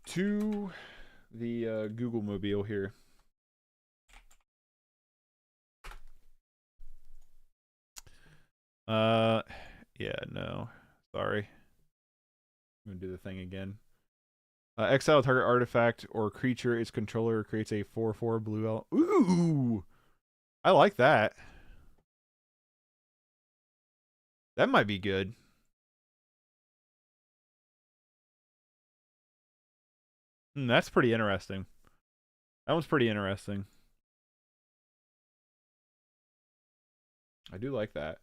To the Google Mobile here. Yeah, no. Sorry. I'm gonna do the thing again. Exile target artifact or creature its controller creates a 4/4 blue elf. Ooh! I like that. That might be good. That's pretty interesting. That one's pretty interesting. I do like that.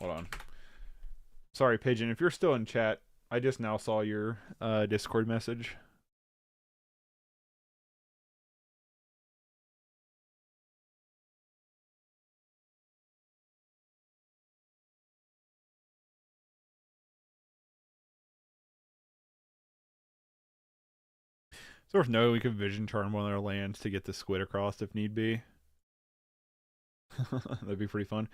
Hold on. Sorry, Pigeon. If you're still in chat, I just now saw your Discord message. It's worth noting we could Vision Charm one of our lands to get the squid across if need be. That'd be pretty fun.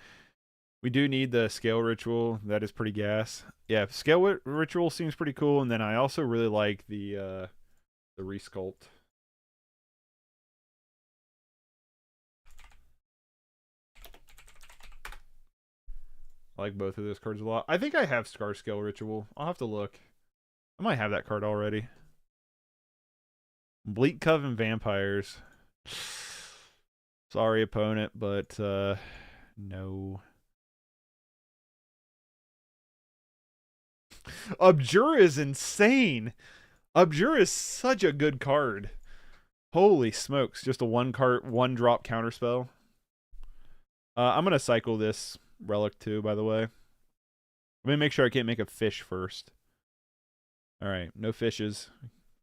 We do need the Scale Ritual. That is pretty gas. Yeah, Scale Ritual seems pretty cool. And then I also really like the Resculpt. I like both of those cards a lot. I think I have Scar Scale Ritual. I'll have to look. I might have that card already. Bleak Coven Vampires. Sorry, opponent, but no. Abjura is insane. Abjura is such a good card. Holy smokes. Just a one drop counterspell. I'm going to cycle this Relic too, by the way. I'm going to make sure I can't make a fish first. Alright, no fishes.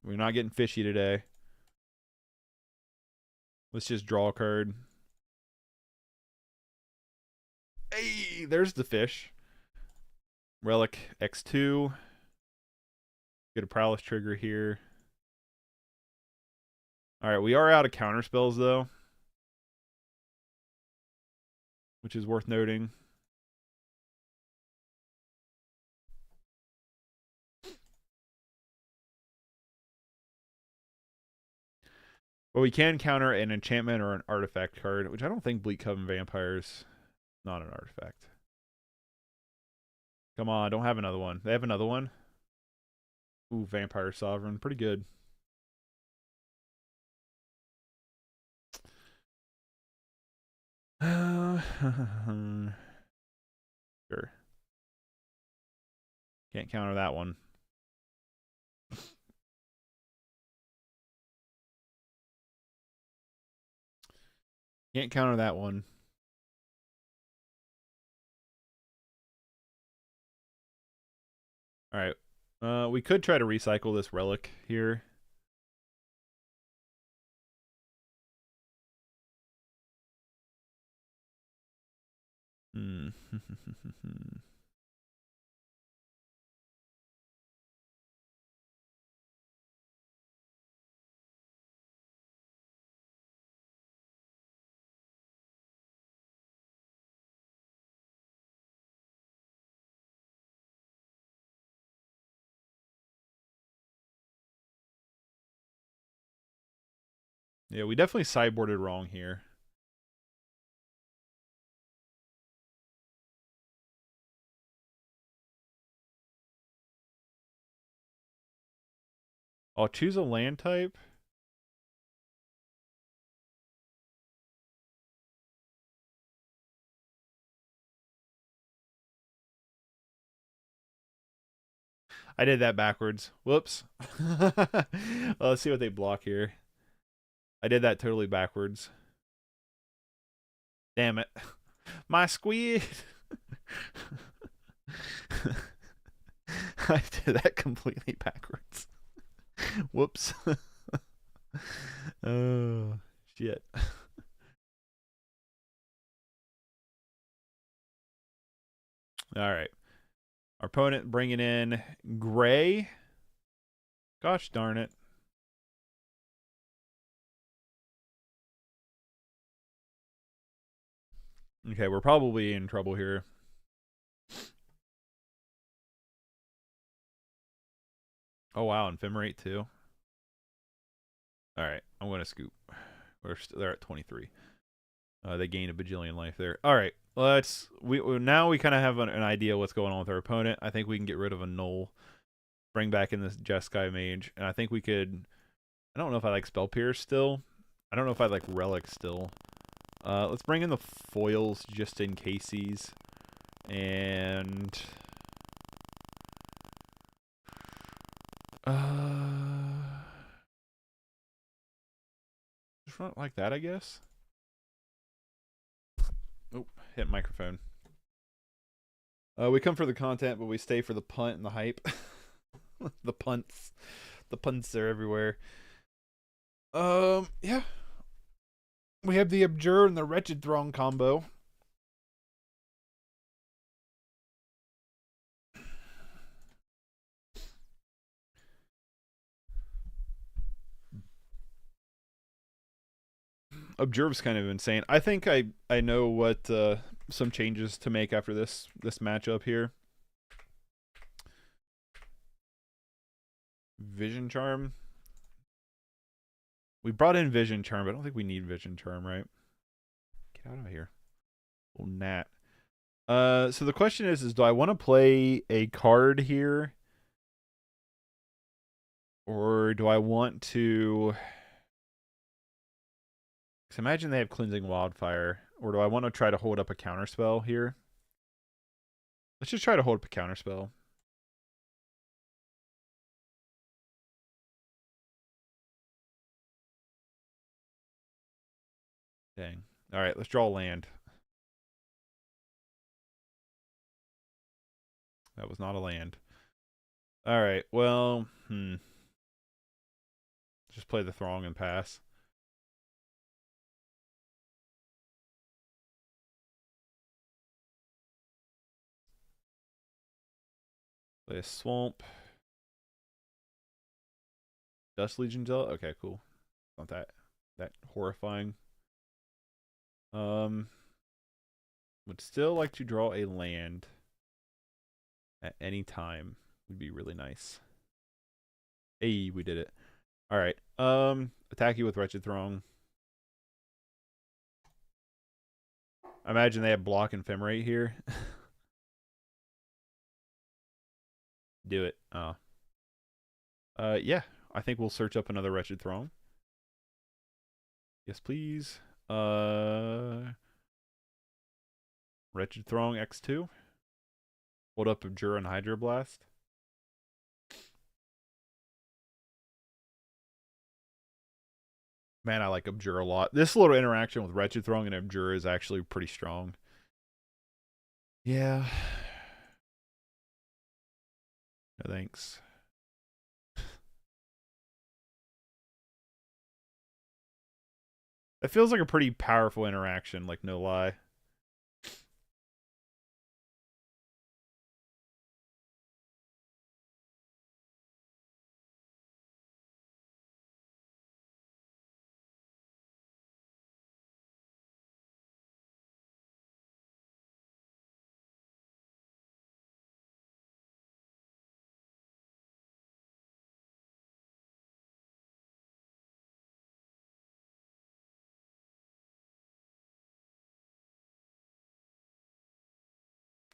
We're not getting fishy today. Let's just draw a card. Hey, there's the fish. Relic X2. Get a Prowess trigger here. Alright, we are out of counterspells though, which is worth noting. But we can counter an enchantment or an artifact card, which I don't think Bleak Coven Vampires not an artifact. Come on, don't have another one. They have another one? Ooh, Vampire Sovereign. Pretty good. Sure. Can't counter that one. Can't counter that one. Alright. We could try to recycle this Relic here. Hmm. Yeah, we definitely sideboarded wrong here. I'll choose a land type. I did that backwards. Whoops. Let's see what they block here. I did that totally backwards. Damn it. My squid. I did that completely backwards. Whoops. Oh, shit. All right. Our opponent bringing in gray. Gosh darn it. Okay, we're probably in trouble here. Oh, wow. Ephemerate too. All right. I'm going to scoop. They're at 23. They gained a bajillion life there. All right. Now we kind of have an idea what's going on with our opponent. I think we can get rid of a null, bring back in this Jeskai Mage, and I think we could. I don't know if I like Spell Pierce still. I don't know if I like Relic still. Let's bring in the foils just in cases, and just run it like that, I guess. Oh, hit microphone. We come for the content, but we stay for the punt and the hype. The punts. The punts are everywhere. Yeah. We have the Abjure and the Wretched Throng combo. Abjure's kind of insane. I think I know what some changes to make after this matchup here. Vision Charm. We brought in Vision Charm, but I don't think we need Vision Charm, right? Get out of here. Oh, Nat. So the question is do I want to play a card here? Or do I want to... Because imagine they have Cleansing Wildfire. Or do I want to try to hold up a counterspell here? Let's just try to hold up a counterspell. Dang. All right, let's draw land. That was not a land. All right, well, just play the Throng and pass. Play a Swamp. Dust Legion Zealot? Okay, cool. Not that horrifying. Would still like to draw a land at any time. Would be really nice. Hey, we did it. All right. Attack you with Wretched Throng. I imagine they have block and Ephemerate here. Do it. Yeah. I think we'll search up another Wretched Throng. Yes, please. Wretched Throng X2. Hold up Abjure and Hydroblast. Man, I like Abjure a lot. This little interaction with Wretched Throng and Abjure is actually pretty strong. Yeah. No thanks. It feels like a pretty powerful interaction, like no lie.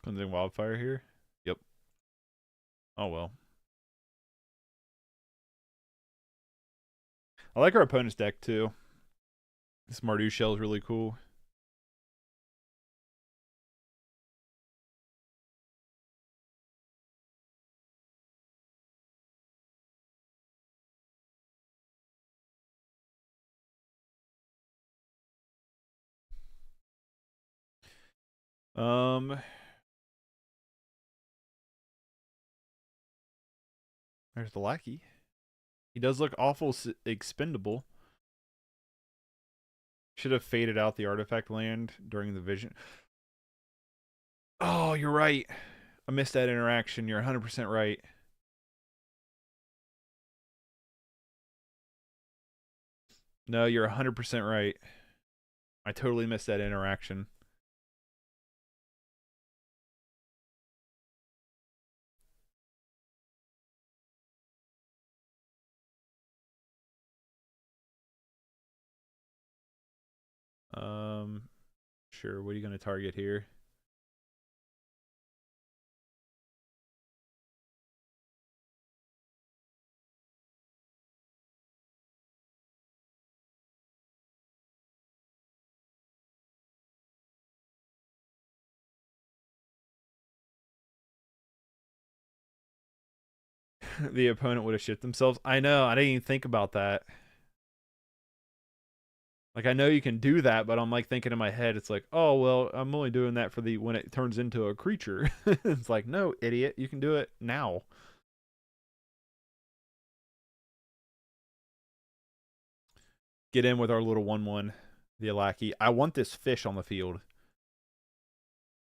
Cleansing Wildfire here. Yep. Oh well. I like our opponent's deck too. This Mardu shell is really cool. There's the lackey. He does look awful expendable. Should have faded out the artifact land during the vision. Oh, you're right. I missed that interaction. You're 100% right. No, you're 100% right. I totally missed that interaction. Sure. What are you going to target here? The opponent would have shit themselves. I know. I didn't even think about that. Like, I know you can do that, but I'm like thinking in my head, it's like, oh, well, I'm only doing that for the when it turns into a creature. It's like, no, idiot. You can do it now. Get in with our little 1/1, the Alaki. I want this fish on the field.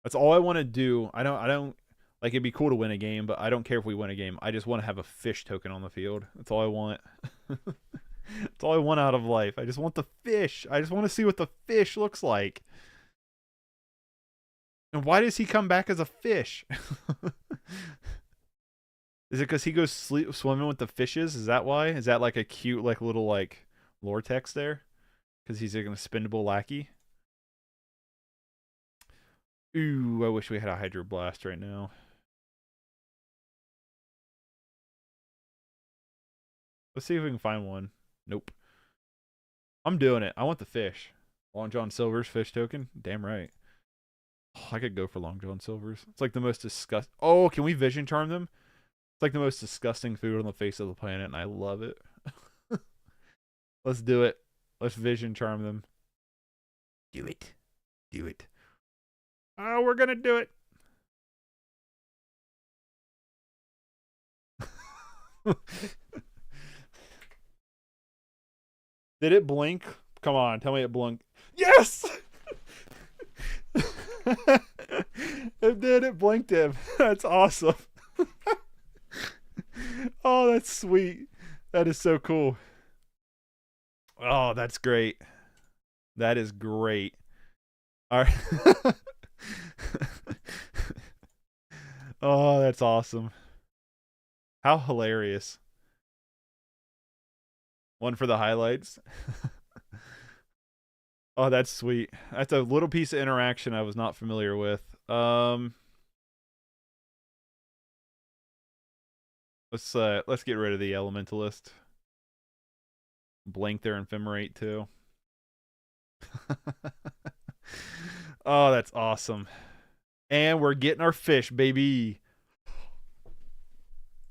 That's all I want to do. I don't like it'd be cool to win a game, but I don't care if we win a game. I just want to have a fish token on the field. That's all I want. That's all I want out of life. I just want the fish. I just want to see what the fish looks like. And why does he come back as a fish? Is it because he goes swimming with the fishes? Is that why? Is that like a cute like little like lore text there? Because he's like an expendable lackey. Ooh, I wish we had a Hydroblast right now. Let's see if we can find one. Nope. I'm doing it. I want the fish. Long John Silver's fish token? Damn right. Oh, I could go for Long John Silver's. It's like the most disgusting. Oh, can we vision charm them? It's like the most disgusting food on the face of the planet, and I love it. Let's do it. Let's vision charm them. Do it. Do it. Oh, we're going to do it. Did it blink? Come on, tell me it blinked. Yes! It did. It blinked him. That's awesome. Oh, that's sweet. That is so cool. Oh, that's great. That is great. All right. Oh, that's awesome. How hilarious. One for the highlights. Oh, that's sweet. That's a little piece of interaction I was not familiar with. Let's get rid of the Elementalist. Blink their Ephemerate too. Oh, that's awesome. And we're getting our fish, baby.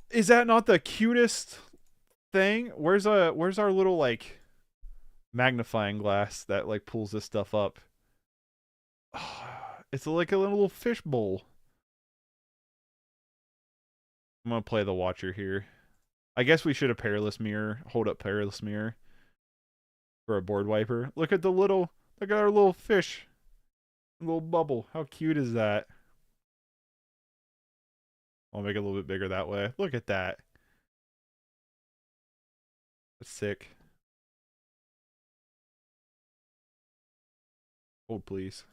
Is that not the cutest thing? Where's our little like magnifying glass that like pulls this stuff up? Oh, it's like a little fish bowl. I'm gonna play the Watcher here. I guess we should have Perilous Mirror. Hold up Perilous Mirror for a board wiper. Look at our little fish. Little bubble. How cute is that? I'll make it a little bit bigger that way. Look at that. That's sick. Hold, please.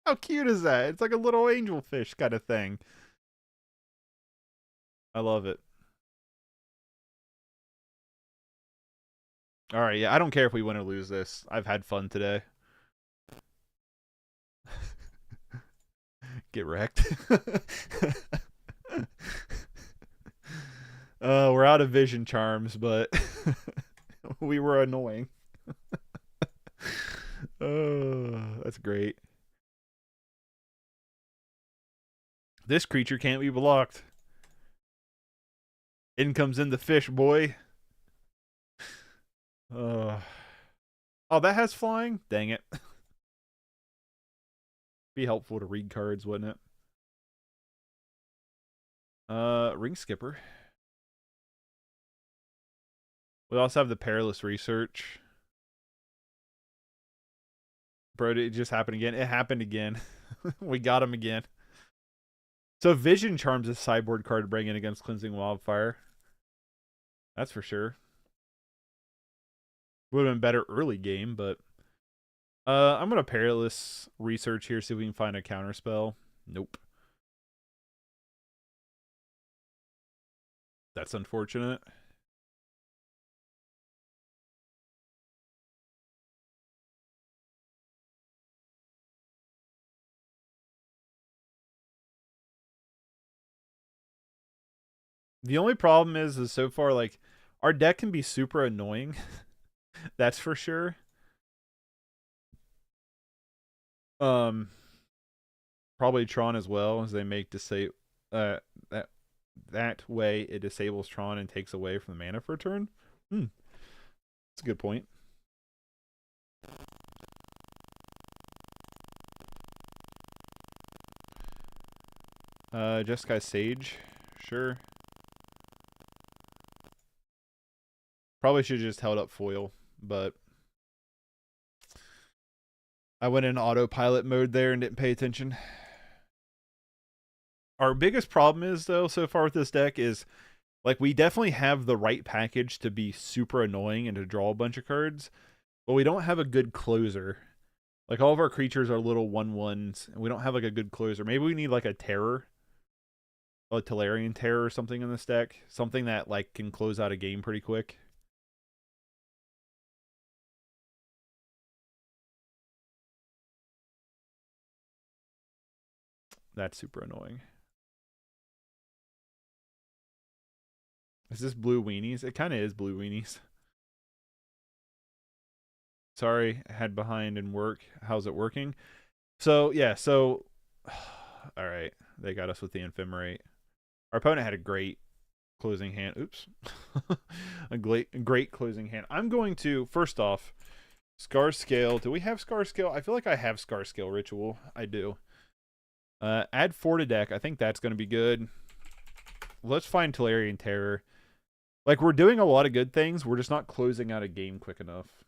How cute is that? It's like a little angelfish kind of thing. I love it. All right, yeah, I don't care if we win or lose this. I've had fun today. Get wrecked. We're out of vision charms, but we were annoying. Oh, that's great. This creature can't be blocked. In comes in the fish, boy. Oh, that has flying? Dang it. Be helpful to read cards, wouldn't it? Ring Skipper. We also have the Perilous Research. Bro, it just happened again. It happened again. We got him again. So Vision Charm's a sideboard card to bring in against Cleansing Wildfire. That's for sure. Would have been better early game, but I'm gonna Perilous Research here, see if we can find a counter spell. Nope. That's unfortunate. The only problem is so far, like, our deck can be super annoying. That's for sure. Probably Tron as well, as they make that way it disables Tron and takes away from the mana for a turn. That's a good point. Jeskai Sage, sure. Probably should have just held up foil, but I went in autopilot mode there and didn't pay attention. Our biggest problem is, though, so far with this deck is, like, we definitely have the right package to be super annoying and to draw a bunch of cards, but we don't have a good closer. Like, all of our creatures are little 1/1s, and we don't have, like, a good closer. Maybe we need, like, a Terror. A Tolarian Terror or something in this deck. Something that, like, can close out a game pretty quick. That's super annoying. Is this blue weenies? It kind of is blue weenies. Sorry, I had behind in work. How's it working? So, yeah, so... All right, they got us with the Ephemerate. Our opponent had a great closing hand. Oops. A great closing hand. I'm going to, first off, Scar Scale. Do we have Scar Scale? I feel like I have Scar Scale Ritual. I do. Add 4 to deck. I think that's going to be good. Let's find Tolarian Terror. Like, we're doing a lot of good things. We're just not closing out a game quick enough.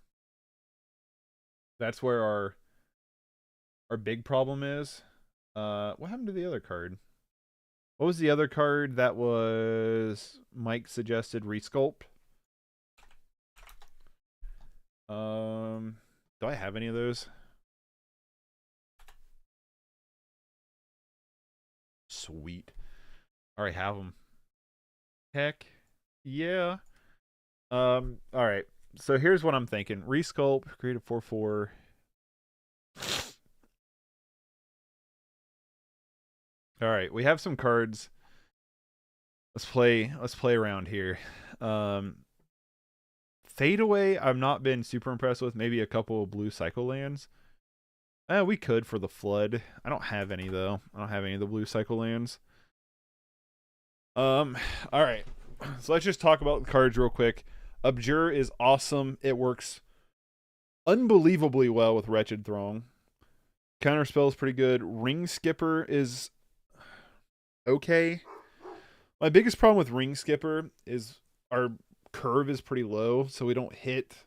That's where our big problem is. What happened to the other card? What was the other card that was Mike suggested? Resculpt. Do I have any of those? Sweet. Alright, have them. Heck yeah. Alright. So here's what I'm thinking. Resculpt, create a 4/4. Alright, we have some cards. Let's play around here. Fade Away, I've not been super impressed with. Maybe a couple of blue cycle lands. We could for the Flood. I don't have any, though. I don't have any of the blue cycle lands. Alright. So let's just talk about the cards real quick. Abjure is awesome. It works unbelievably well with Wretched Throng. Counterspell is pretty good. Ring Skipper is okay. My biggest problem with Ring Skipper is our curve is pretty low, so we don't hit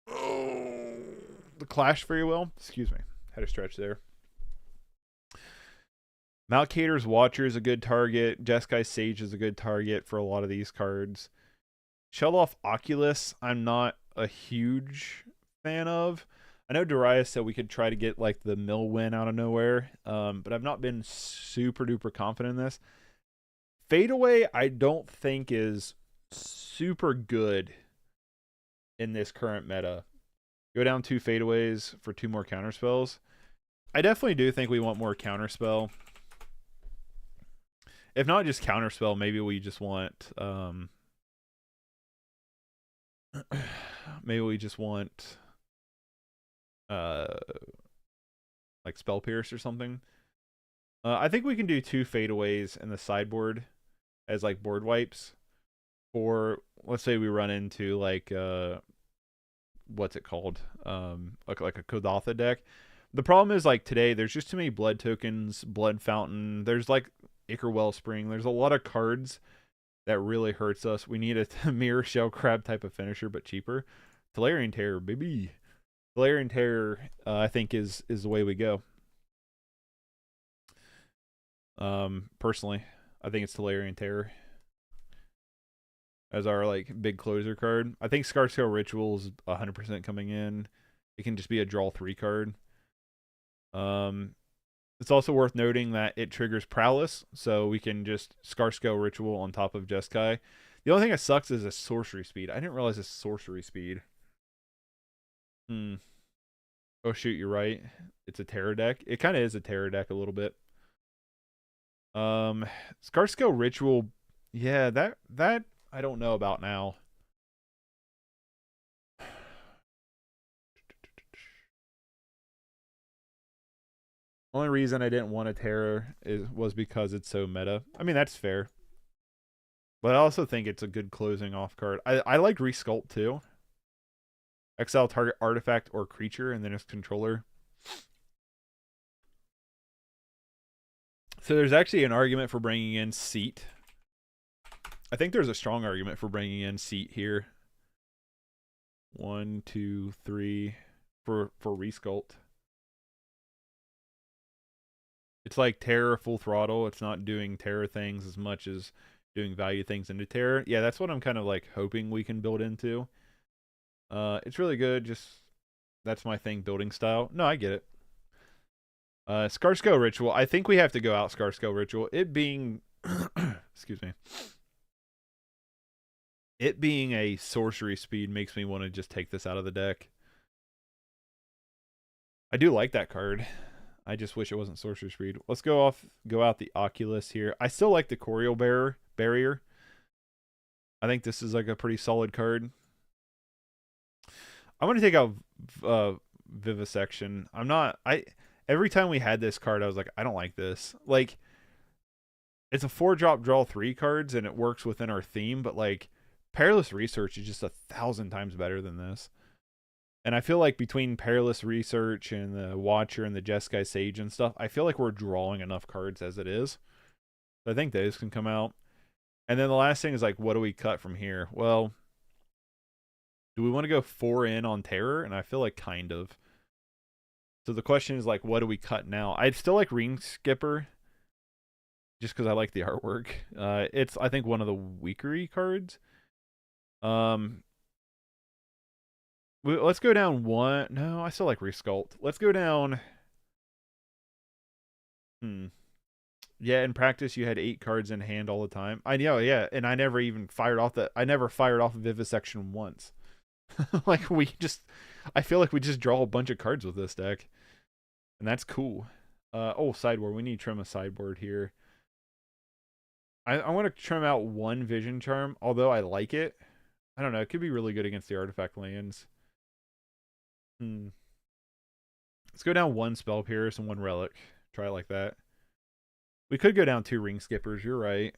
the Clash very well. Excuse me. Had a stretch there. Malcator's Watcher is a good target. Jeskai Sage is a good target for a lot of these cards. Shelloff Oculus, I'm not a huge fan of. I know Darius said we could try to get like the mill win out of nowhere, but I've not been super duper confident in this. Fade Away, I don't think is super good in this current meta. Go down 2 fadeaways for 2 more counter spells. I definitely do think we want more counter spell. If not just counter spell, maybe we just want maybe we just want like spell pierce or something. I think we can do 2 fadeaways in the sideboard as like board wipes. Or let's say we run into like what's it called? Like a Kodatha deck. The problem is like today there's just too many blood tokens, blood fountain. There's like Ichor Wellspring. There's a lot of cards that really hurts us. We need a mirror shell crab type of finisher, but cheaper. Tolarian Terror, baby. Tolarian Terror, I think is the way we go. Personally, I think it's Tolarian Terror as our like big closer card. I think Scarscale Ritual is 100% coming in. It can just be a draw 3 card. It's also worth noting that it triggers Prowess, so we can just Scarscale Ritual on top of Jeskai. The only thing that sucks is a sorcery speed. I didn't realize it's sorcery speed. Oh shoot, you're right. It's a Terror deck. It kind of is a Terror deck a little bit. Scarscale Ritual, yeah, that I don't know about now. Only reason I didn't want a Terror was because it's so meta. I mean, that's fair. But I also think it's a good closing off card. I like Resculpt too. Exile target artifact or creature, and then its controller. So there's actually an argument for bringing in Seat. I think there's a strong argument for bringing in Seat here. 1, 2, 3 for Resculpt. It's like Terror full throttle. It's not doing Terror things as much as doing value things into Terror. Yeah, that's what I'm kind of like hoping we can build into. It's really good. Just that's my thing, building style. No, I get it. Scarscale Ritual. I think we have to go out Scarscale Ritual. It being excuse me. It being a sorcery speed makes me want to just take this out of the deck. I do like that card. I just wish it wasn't sorcery speed. Let's go out the Oculus here. I still like the Corial Barrier. I think this is like a pretty solid card. I'm gonna take out Vivisection. Every time we had this card, I was like, I don't like this. Like, it's a 4-drop draw 3 cards, and it works within our theme, but like, Perilous Research is just 1,000 times better than this. And I feel like between Perilous Research and the Watcher and the Jeskai Sage and stuff, I feel like we're drawing enough cards as it is. So I think those can come out. And then the last thing is like, what do we cut from here? Well, do we want to go 4 in on Terror? And I feel like kind of. So the question is like, what do we cut now? I'd still like Ring Skipper, just because I like the artwork. It's, I think, one of the weakery cards. Let's go down 1. No, I still like Resculpt. Let's go down. Yeah, in practice you had 8 cards in hand all the time. I know, yeah, and I never even fired off Vivisection once. Like I feel like we just draw a bunch of cards with this deck. And that's cool. Sideboard. We need to trim a sideboard here. I want to trim out 1 Vision Charm, although I like it. I don't know, it could be really good against the artifact lands. Let's go down 1 Spell Pierce and 1 Relic. Try it like that. We could go down 2 Ring Skippers, you're right.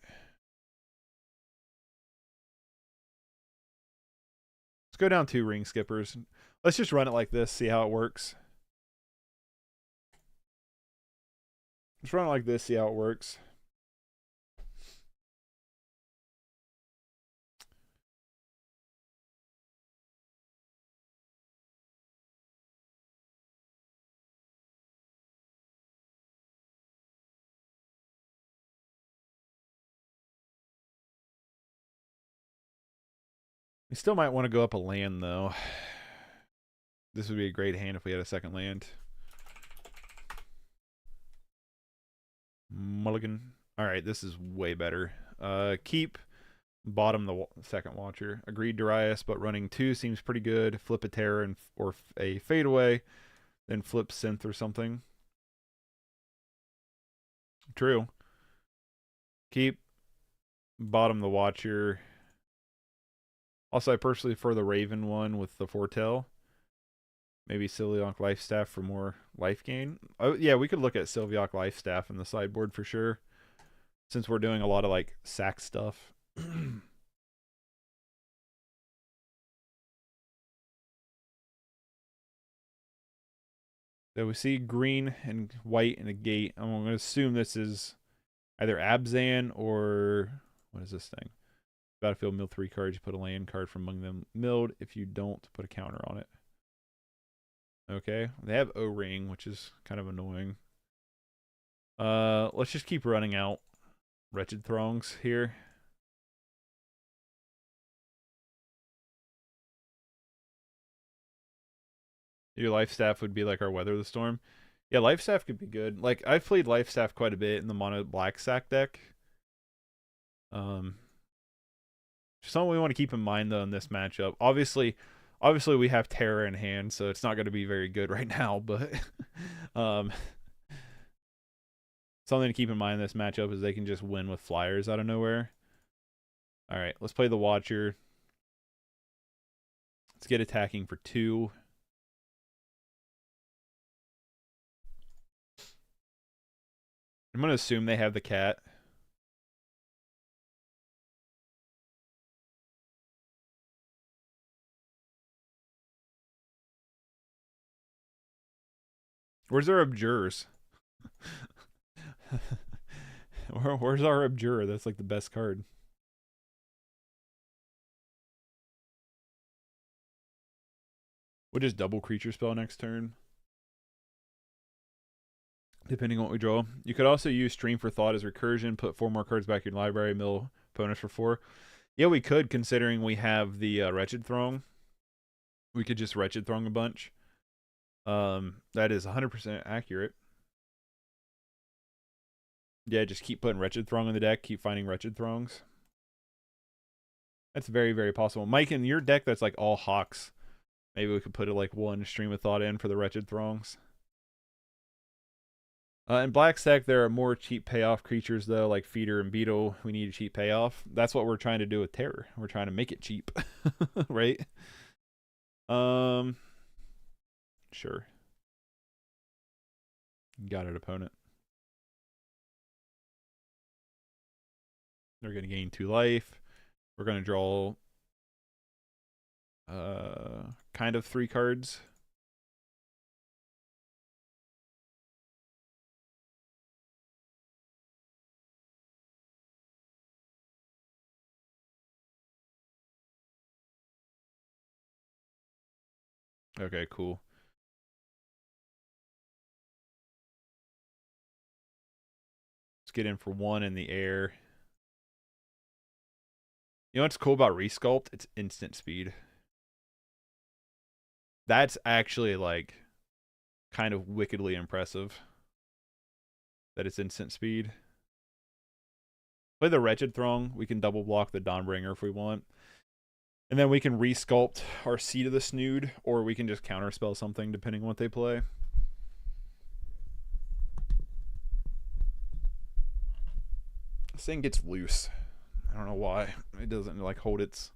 Let's go down 2 Ring Skippers. Let's just run it like this, see how it works. Let's run it like this, see how it works. We still might want to go up a land, though. This would be a great hand if we had a second land. Mulligan. Alright, this is way better. Keep Bottom the second Watcher. Agreed, Darius, but running 2 seems pretty good. Flip a Terror and, or a Fadeaway, then flip Synth or something. True. Keep bottom the Watcher. Also, I personally prefer the Raven one with the Foretell. Maybe Sylviok Life Staff for more life gain. Oh, yeah, we could look at Sylviok Life Staff in the sideboard for sure, since we're doing a lot of like sack stuff. So we see green and white in a gate. I'm going to assume this is either Abzan or what is this thing? Battlefield mill 3 cards. You put a land card from among them milled. If you don't, put a counter on it. Okay. They have O-Ring, which is kind of annoying. Let's just keep running out Wretched Throngs here. Your Life Staff would be like our Weather the Storm. Yeah, Life Staff could be good. Like, I've played Life Staff quite a bit in the mono black sack deck. Something we want to keep in mind though in this matchup. Obviously we have Terror in hand, so it's not going to be very good right now, but something to keep in mind in this matchup is they can just win with flyers out of nowhere. All right, let's play the Watcher. Let's get attacking for 2. I'm going to assume they have the cat. Where's our Abjurers? Where's our Abjurer? That's like the best card. We'll just double creature spell next turn, depending on what we draw. You could also use Stream for Thought as recursion, put 4 more cards back in your library, mill opponents for 4. Yeah, we could, considering we have the Wretched Throng. We could just Wretched Throng a bunch. That is 100% accurate. Yeah, just keep putting Wretched Throng in the deck, keep finding Wretched Throngs. That's very, very possible. Mike, in your deck that's like all Hawks, maybe we could put it like 1 Stream of Thought in for the Wretched Throngs. In Black Stack, there are more cheap payoff creatures, though, like Feeder and Beetle. We need a cheap payoff. That's what we're trying to do with Terror. We're trying to make it cheap, right? Sure. Got it, opponent. They're going to gain 2 life. We're going to draw kind of 3 cards. Okay, cool. Let's get in for 1 in the air. You know what's cool about Resculpt? It's instant speed. That's actually like kind of wickedly impressive that it's instant speed. Play the Wretched Throng. We can double block the Dawnbringer if we want. And then we can resculpt our Seed of the Snood, or we can just counterspell something depending on what they play. This thing gets loose. I don't know why. It doesn't like hold its...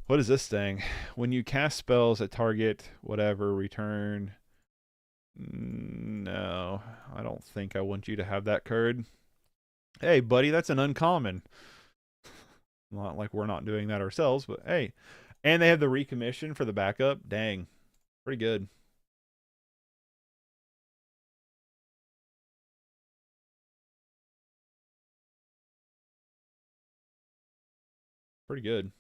What is this thing? When you cast spells at target, whatever, return... No, I don't think I want you to have that card. Hey, buddy, that's an uncommon. Not like we're not doing that ourselves, but hey. And they have the recommission for the backup. Dang. Pretty good. Pretty good.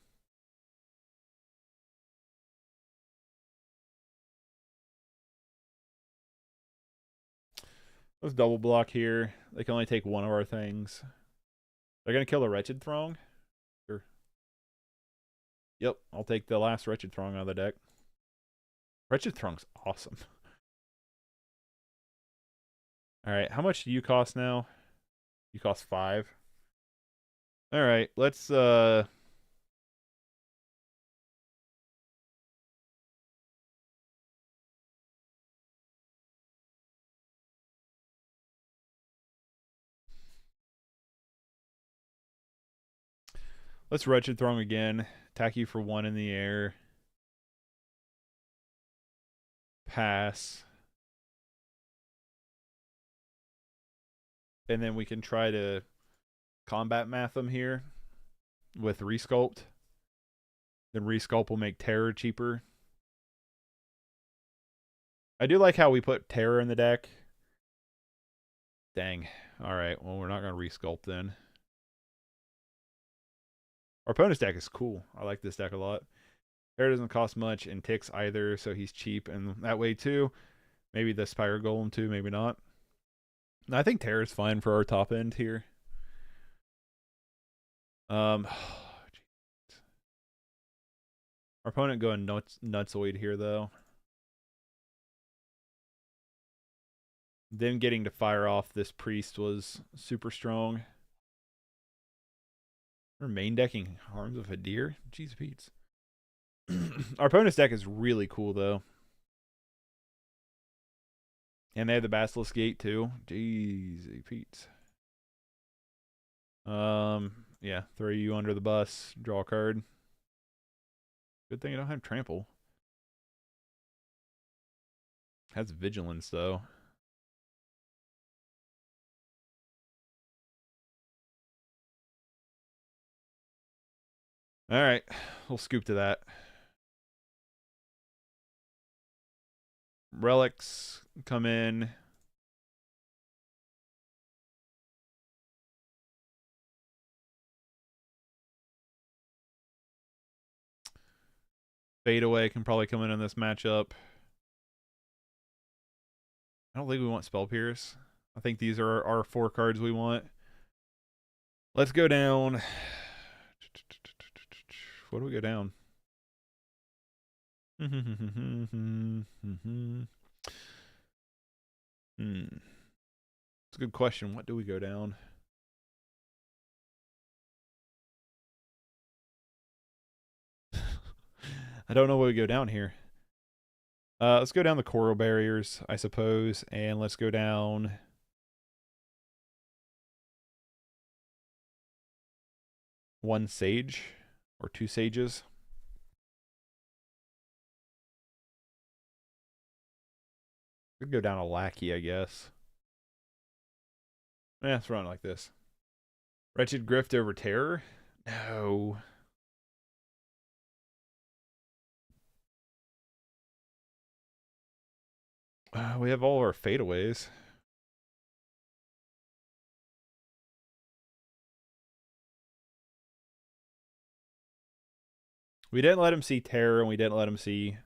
Let's double block here. They can only take 1 of our things. They're going to kill the Wretched Throng? Sure. Yep, I'll take the last Wretched Throng out of the deck. Wretched Throng's awesome. Alright, how much do you cost now? You cost 5. All right, let's Wretched Throng again. Attack you for 1 in the air. Pass. And then we can try to combat math them here with Resculpt. Then Resculpt will make Terror cheaper. I do like how we put Terror in the deck. Dang. Alright, well, we're not going to Resculpt then. Our opponent's deck is cool. I like this deck a lot. Terror doesn't cost much and ticks either, so he's cheap. And that way, too, maybe the Spire Golem, too, maybe not. I think Terror's fine for our top end here. Our opponent going nutsoid here, though. Them getting to fire off this priest was super strong. We're main decking Arms of Hadir. Jeez Pete's. Our opponent's deck is really cool, though. And they have the Basilisk Gate, too. Jeez Pete's. Yeah, throw you under the bus. Draw a card. Good thing I don't have Trample. Has Vigilance, though. Alright, we'll scoop to that. Relics come in. Fadeaway can probably come in this matchup. I don't think we want Spell Pierce. I think these are our 4 cards we want. Let's go down. What do we go down? It's a good question. What do we go down? I don't know what we go down here. Let's go down the Coral Barriers, I suppose, and let's go down 1 Sage or 2 Sages. Could go down a Lackey, I guess. Yeah, let's run like this. Wretched Grift over Terror? No. We have all of our fadeaways. We didn't let him see Terror, and we didn't let him see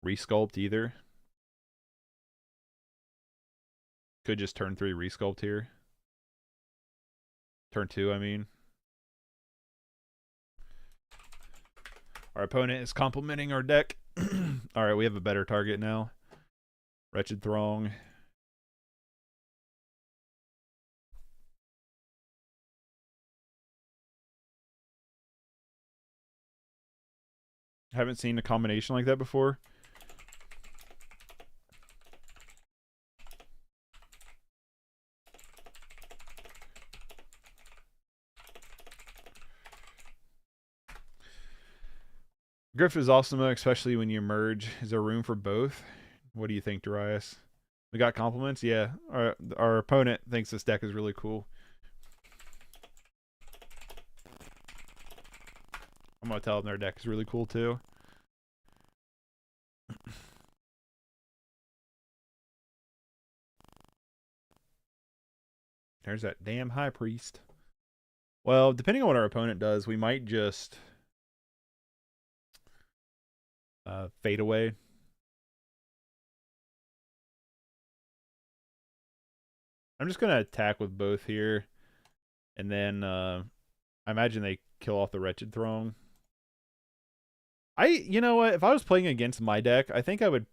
Resculpt either. Could just turn 3 Resculpt here. Turn 2, I mean. Our opponent is complimenting our deck. Alright, we have a better target now. Wretched Throng. Haven't seen a combination like that before. Griff is awesome, especially when you merge. Is there room for both? What do you think, Darius? We got compliments? Yeah. Our opponent thinks this deck is really cool. I'm going to tell them their deck is really cool, too. There's that damn High Priest. Well, depending on what our opponent does, we might just fade away. I'm just going to attack with both here. And then I imagine they kill off the Wretched Throng. You know what? If I was playing against my deck, I think I would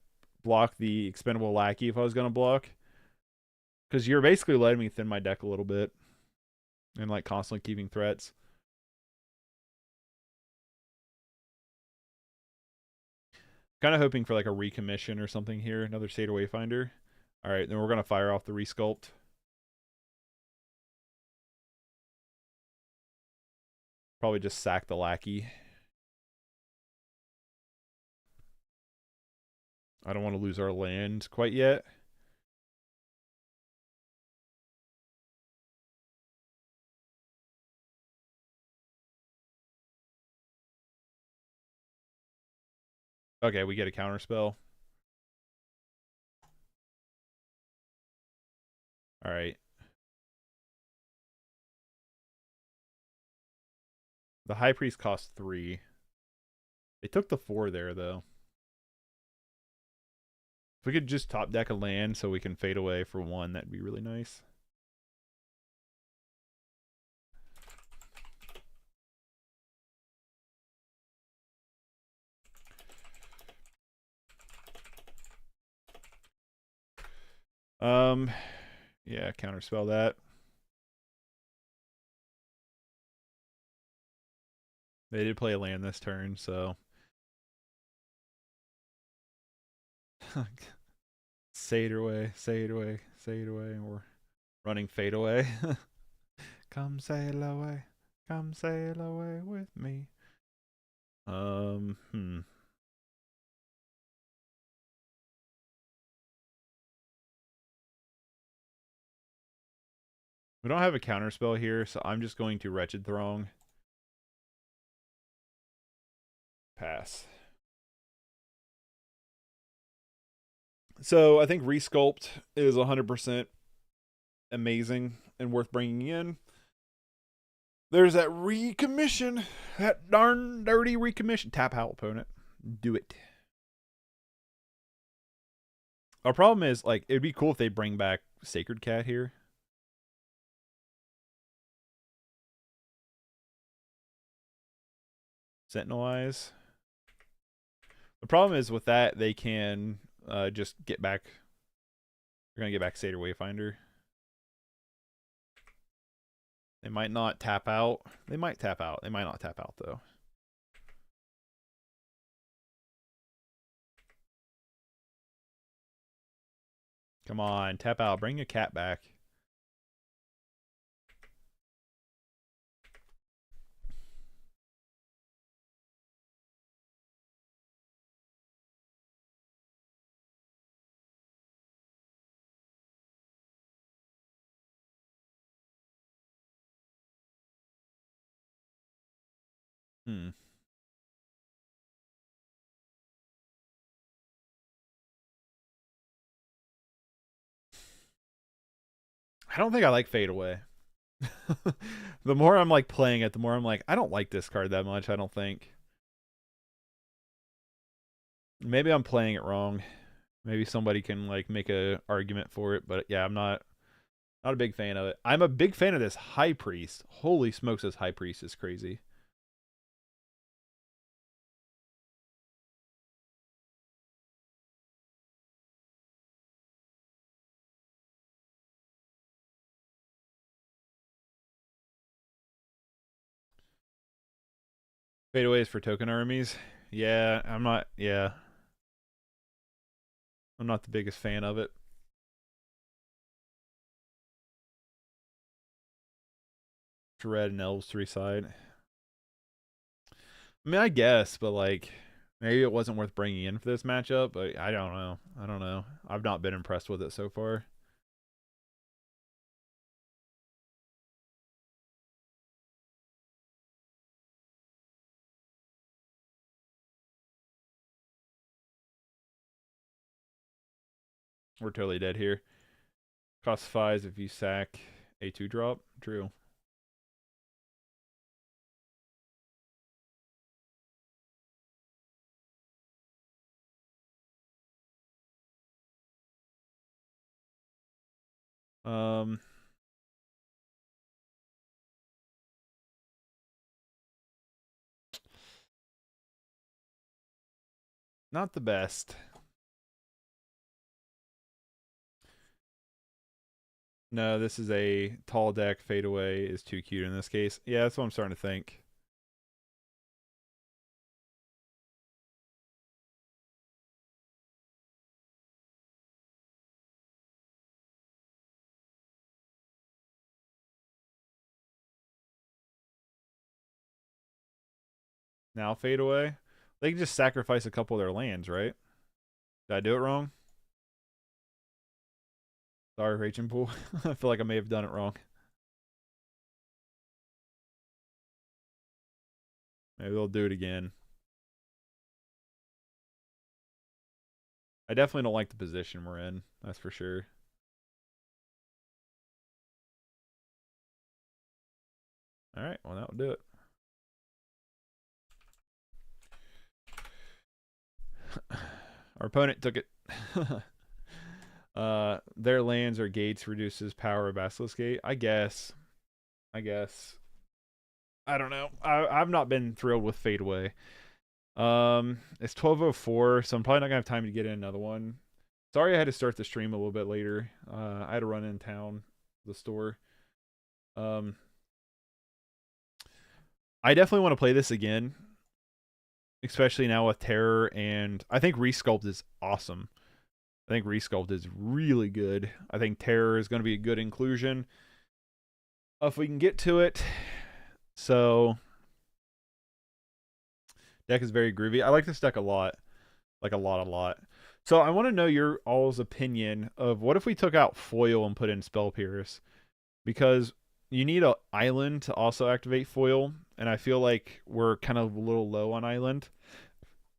block the Expendable Lackey if I was going to block. Because you're basically letting me thin my deck a little bit. And like constantly keeping threats. Kind of hoping for like a recommission or something here. Another Seder Wayfinder. All right, then we're gonna fire off the resculpt. Probably just sack the lackey. I don't want to lose our land quite yet. Okay, we get a counter spell. All right. The High Priest costs 3. They took the 4 there, though. If we could just top deck a land so we can fade away for 1, that'd be really nice. Yeah, counterspell that. They did play a land this turn, so say it away, say it away, say it away, and we're running fade away. Come sail away, come sail away with me. We don't have a counterspell here, so I'm just going to Wretched Throng. Pass. So I think Resculpt is 100% amazing and worth bringing in. There's that recommission. That darn dirty recommission. Tap out, opponent. Do it. Our problem is, like, it'd be cool if they bring back Sacred Cat here. Sentinel Eyes. The problem is with that, they can just get back. They're going to get back Seder Wayfinder. They might not tap out. They might tap out. They might not tap out, though. Come on, tap out. Bring a cat back. I don't think I like Fade Away. The more I'm like playing it, the more I'm like, I don't like this card that much, I don't think. Maybe I'm playing it wrong. Maybe somebody can like make a argument for it, but yeah, I'm not a big fan of it. I'm a big fan of this High Priest. Holy smokes, this High Priest is crazy. Fade Away is for token armies. Yeah, I'm not the biggest fan of it. Dread and Elves 3 side. I mean, I guess, but like, maybe it wasn't worth bringing in for this matchup, but I don't know. I don't know. I've not been impressed with it so far. We're totally dead here. Cost 5 if you sack a 2-drop. True. Not the best. No, this is a tall deck. Fade Away is too cute in this case. Yeah, that's what I'm starting to think. Now fade away. They can just sacrifice a couple of their lands, right? Did I do it wrong? Sorry, Raging Pool. I feel like I may have done it wrong. Maybe they'll do it again. I definitely don't like the position we're in. That's for sure. All right, well, that'll do it. Our opponent took it. Their lands or gates reduces power of Basilisk Gate. I guess. I don't know. I've not been thrilled with Fade Away. It's 12:04, so I'm probably not gonna have time to get in another one. Sorry I had to start the stream a little bit later. I had to run in town, the store. I definitely want to play this again, especially now with Terror, and I think Resculpt is awesome. I think Resculpt is really good. I think Terror is going to be a good inclusion if we can get to it. So, deck is very groovy. I like this deck a lot. Like a lot. So I want to know your all's opinion of what if we took out Foil and put in Spell Pierce? Because you need an island to also activate Foil, and I feel like we're kind of a little low on island.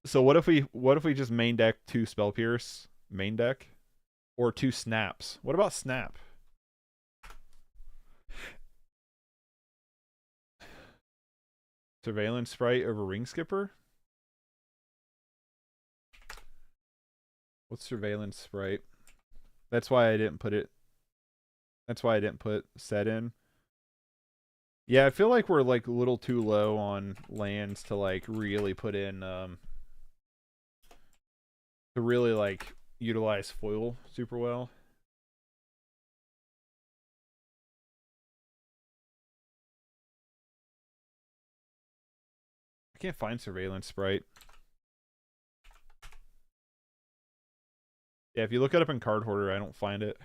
So what if we just main deck 2 Spell Pierce main deck, or 2 Snaps? What about Snap? Surveillance Sprite over Ring Skipper? What's Surveillance Sprite? That's why I didn't put it. That's why I didn't put Set in. Yeah, I feel like we're like a little too low on lands to like really put in to really like utilize Foil super well. I can't find Surveillance Sprite. Yeah, if you look it up in Card Hoarder, I don't find it.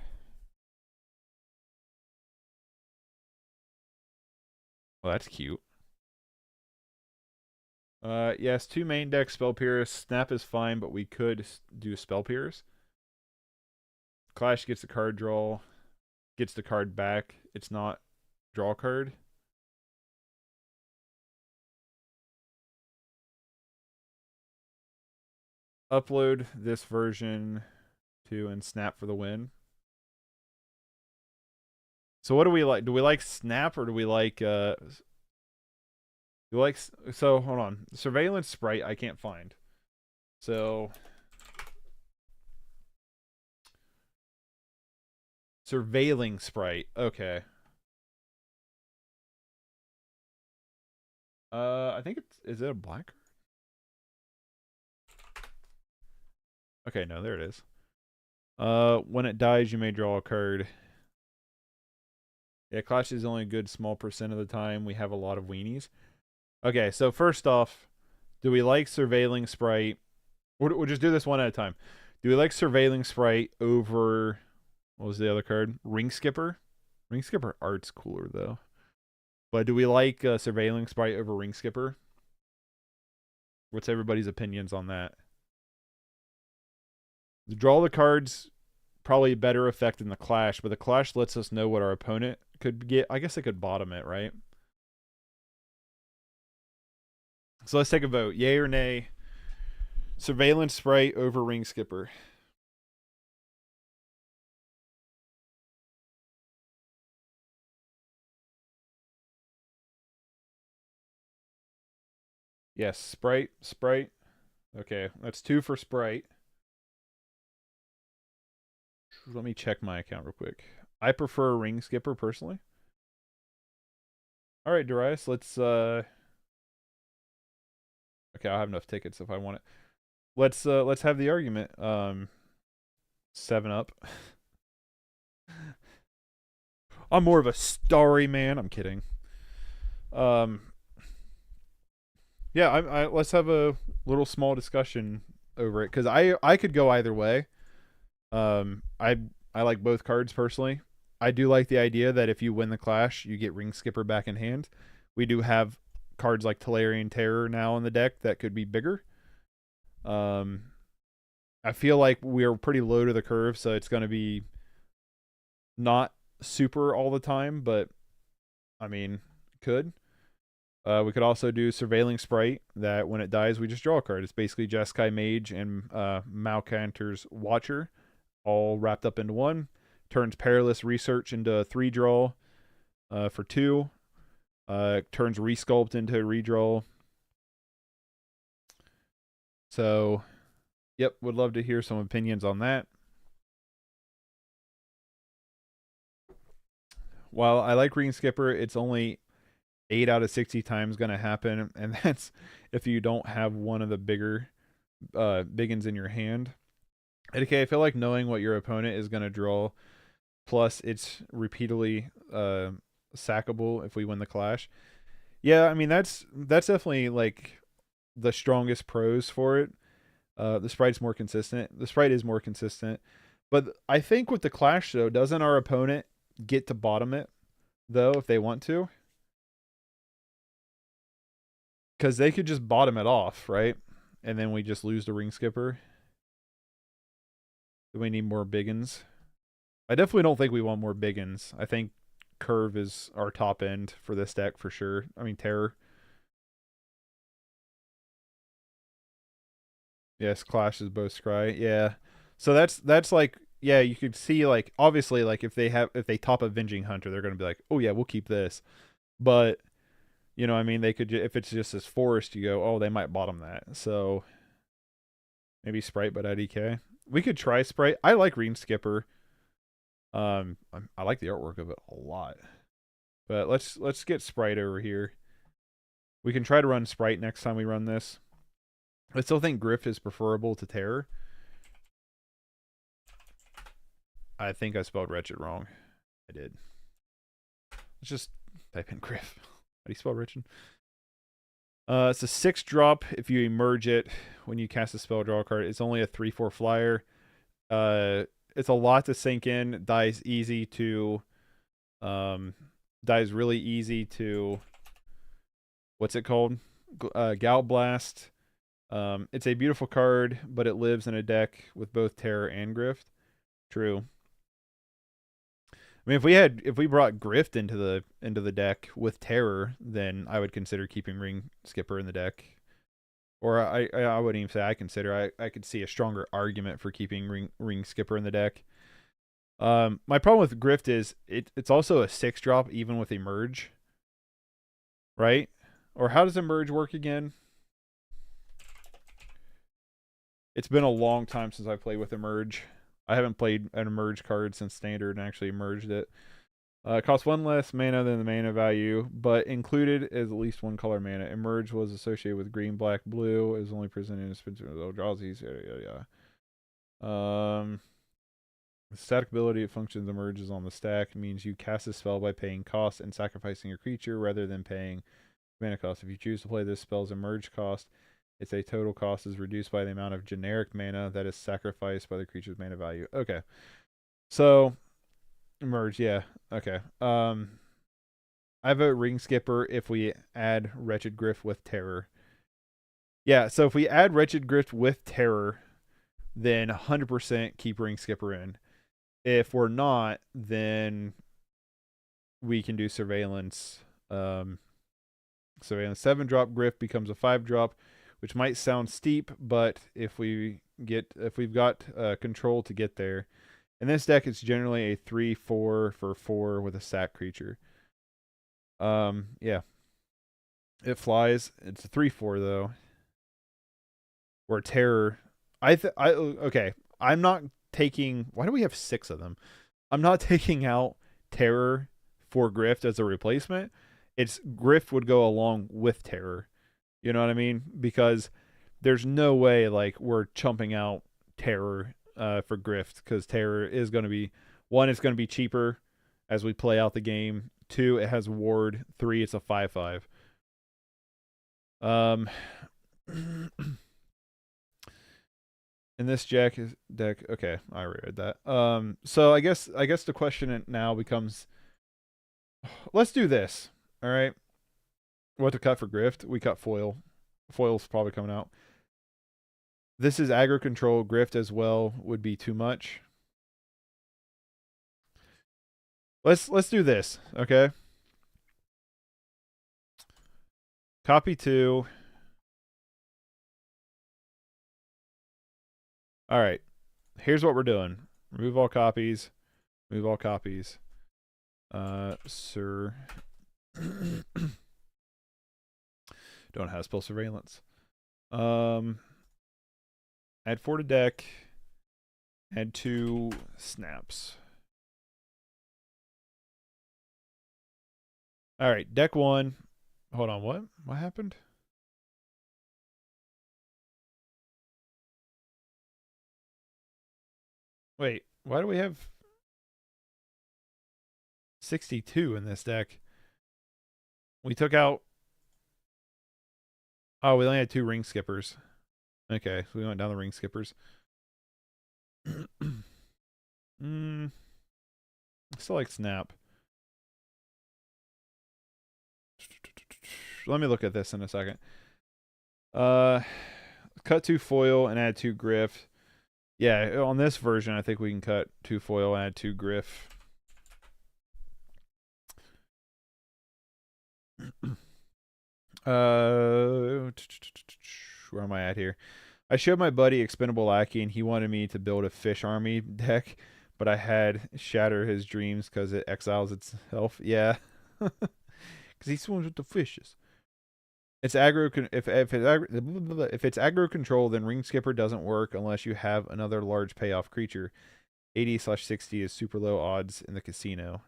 Well, that's cute. Yes, 2 main deck Spell Pierce. Snap is fine, but we could do Spell Pierce. Clash gets the card draw, gets the card back. It's not draw card. Upload this version to and Snap for the win. So what do we like? Do we like Snap or do we like so hold on. Surveillance Sprite I can't find. So Surveilling Sprite. Okay. I think is it a black card? Okay, no, there it is. When it dies, you may draw a card. Yeah, Clash is only a good small percent of the time. We have a lot of weenies. Okay, so first off, do we like Surveilling Sprite? We'll just do this one at a time. Do we like Surveilling Sprite over, what was the other card? Ring Skipper? Ring Skipper art's cooler, though. But do we like Surveilling Sprite over Ring Skipper? What's everybody's opinions on that? Draw the cards, probably better effect than the Clash, but the Clash lets us know what our opponent could get. I guess it could bottom it, right? So let's take a vote. Yay or nay? Surveillance Sprite over Ring Skipper. Yes, Sprite. Okay, that's 2 for Sprite. Let me check my account real quick. I prefer Ring Skipper personally. All right, Darius, let's okay, I'll have enough tickets if I want it. Let's have the argument. 7 Up. I'm more of a Starry man. I'm kidding. Yeah, let's have a little small discussion over it because I could go either way. I like both cards personally. I do like the idea that if you win the Clash, you get Ring Skipper back in hand. We do have cards like Tolarian Terror now in the deck that could be bigger. I feel like we're pretty low to the curve, so it's going to be not super all the time, but I mean, could. We could also do Surveilling Sprite, that when it dies, we just draw a card. It's basically Jeskai Mage and Malcanter's Watcher, all wrapped up into one. Turns Perilous Research into a 3-draw for 2. Turns Resculpt into a redraw. So, yep, would love to hear some opinions on that. While I like Ring Skipper, it's only 8 out of 60 times going to happen, and that's if you don't have one of the bigger biggins in your hand. Okay, I feel like knowing what your opponent is going to draw, plus it's repeatedly sackable if we win the clash. Yeah, I mean that's definitely like the strongest pros for it. The sprite's more consistent. The sprite is more consistent, but I think with the clash though, doesn't our opponent get to bottom it though if they want to? Because they could just bottom it off, right? And then we just lose the Ring Skipper. Do we need more biggins? I definitely don't think we want more biggins. I think Curve is our top end for this deck for sure. I mean, Terror. Yes, Clash is both Scry. Yeah. So that's like, yeah, you could see like obviously like if they top Avenging Hunter, they're gonna be like, oh yeah, we'll keep this. But you know, I mean, they could if it's just this forest, you go, oh, they might bottom that. So maybe Sprite, but at EK. We could try Sprite. I like Ring Skipper. I like the artwork of it a lot. But let's get Sprite over here. We can try to run Sprite next time we run this. I still think Griff is preferable to Terror. I think I spelled Wretched wrong. I did. Let's just type in Griff. How do you spell Wretched? It's a 6-drop if you emerge it when you cast a spell, draw a card. It's only a 3/4 flyer. It's a lot to sink in. Dies easy to dies really easy to what's it called? Gout Blast. It's a beautiful card, but it lives in a deck with both Terror and Grift. True. I mean, if we brought Grift into the deck with Terror, then I would consider keeping Ring Skipper in the deck. Or I wouldn't even say I consider. I could see a stronger argument for keeping Ring Skipper in the deck. My problem with Grift is it's also a 6-drop even with Emerge. Right? Or how does Emerge work again? It's been a long time since I played with Emerge. I haven't played an Emerge card since Standard and actually emerged it. It costs 1 less mana than the mana value, but included is at least 1 color mana. Emerge was associated with green, black, blue. Is only presented in specific draws these. The static ability of functions emerges on the stack. It means you cast a spell by paying cost and sacrificing your creature rather than paying mana cost. If you choose to play this spell's emerge cost, its a total cost is reduced by the amount of generic mana that is sacrificed by the creature's mana value. Okay. So, emerge, yeah. Okay. I have a Ring Skipper if we add Wretched Griff with Terror. Yeah, so if we add Wretched Griff with Terror, then 100% keep Ring Skipper in. If we're not, then we can do Surveillance. Surveillance 7-drop Griff becomes a 5-drop. Which might sound steep, but if we've got control to get there, in this deck it's generally a 3/4 for 4 with a sack creature. Yeah, it flies. It's a 3/4 though. Or Terror. Okay. I'm not taking. Why do we have 6 of them? I'm not taking out Terror for Grift as a replacement. It's Grift would go along with Terror. You know what I mean? Because there's no way like we're chumping out Terror for Grift, because Terror is going to be, 1, it's going to be cheaper as we play out the game. 2, it has Ward. 3, it's a 5/5. In this deck, okay, I read that. So I guess the question now becomes, let's do this. All right. What to cut for Grift? We cut Foil. Foil's probably coming out. This is aggro control. Grift as well would be too much. Let's do this, okay? Copy 2. All right. Here's what we're doing. Remove all copies. Remove all copies. Sir. Don't have spell surveillance. Add 4 to deck. Add 2 snaps. All right, deck 1. Hold on, what? What happened? Wait, why do we have 62 in this deck? We took out... Oh, we only had 2 ring skippers. Okay, so we went down the ring skippers. Still like snap. Let me look at this in a second. Cut 2 foil and add 2 griff. Yeah, on this version, I think we can cut 2 foil and add 2 griff. Where am I at here? I showed my buddy Expendable Lackey, and he wanted me to build a fish army deck, but I had Shatter His Dreams because it exiles itself. Yeah, because he swims with the fishes. It's aggro. If it's aggro control, then Ring Skipper doesn't work unless you have another large payoff creature. 80/60 is super low odds in the casino.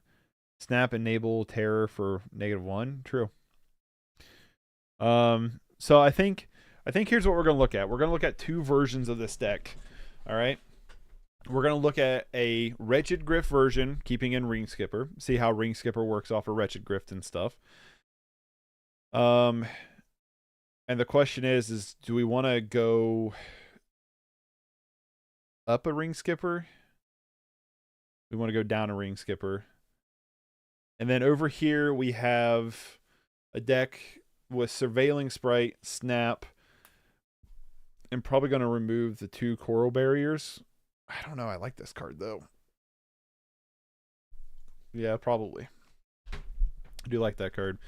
Snap enable terror for -1. True. So I think here's what we're gonna look at. We're gonna look at 2 versions of this deck. All right. We're gonna look at a Wretched Griff version, keeping in Ring Skipper. See how Ring Skipper works off a Wretched Grift and stuff. And the question is do we want to go up a Ring Skipper? We want to go down a Ring Skipper. And then over here we have a deck with Surveilling Sprite, Snap, and probably going to remove the 2 Coral Barriers. I don't know. I like this card, though. Yeah, probably. I do like that card.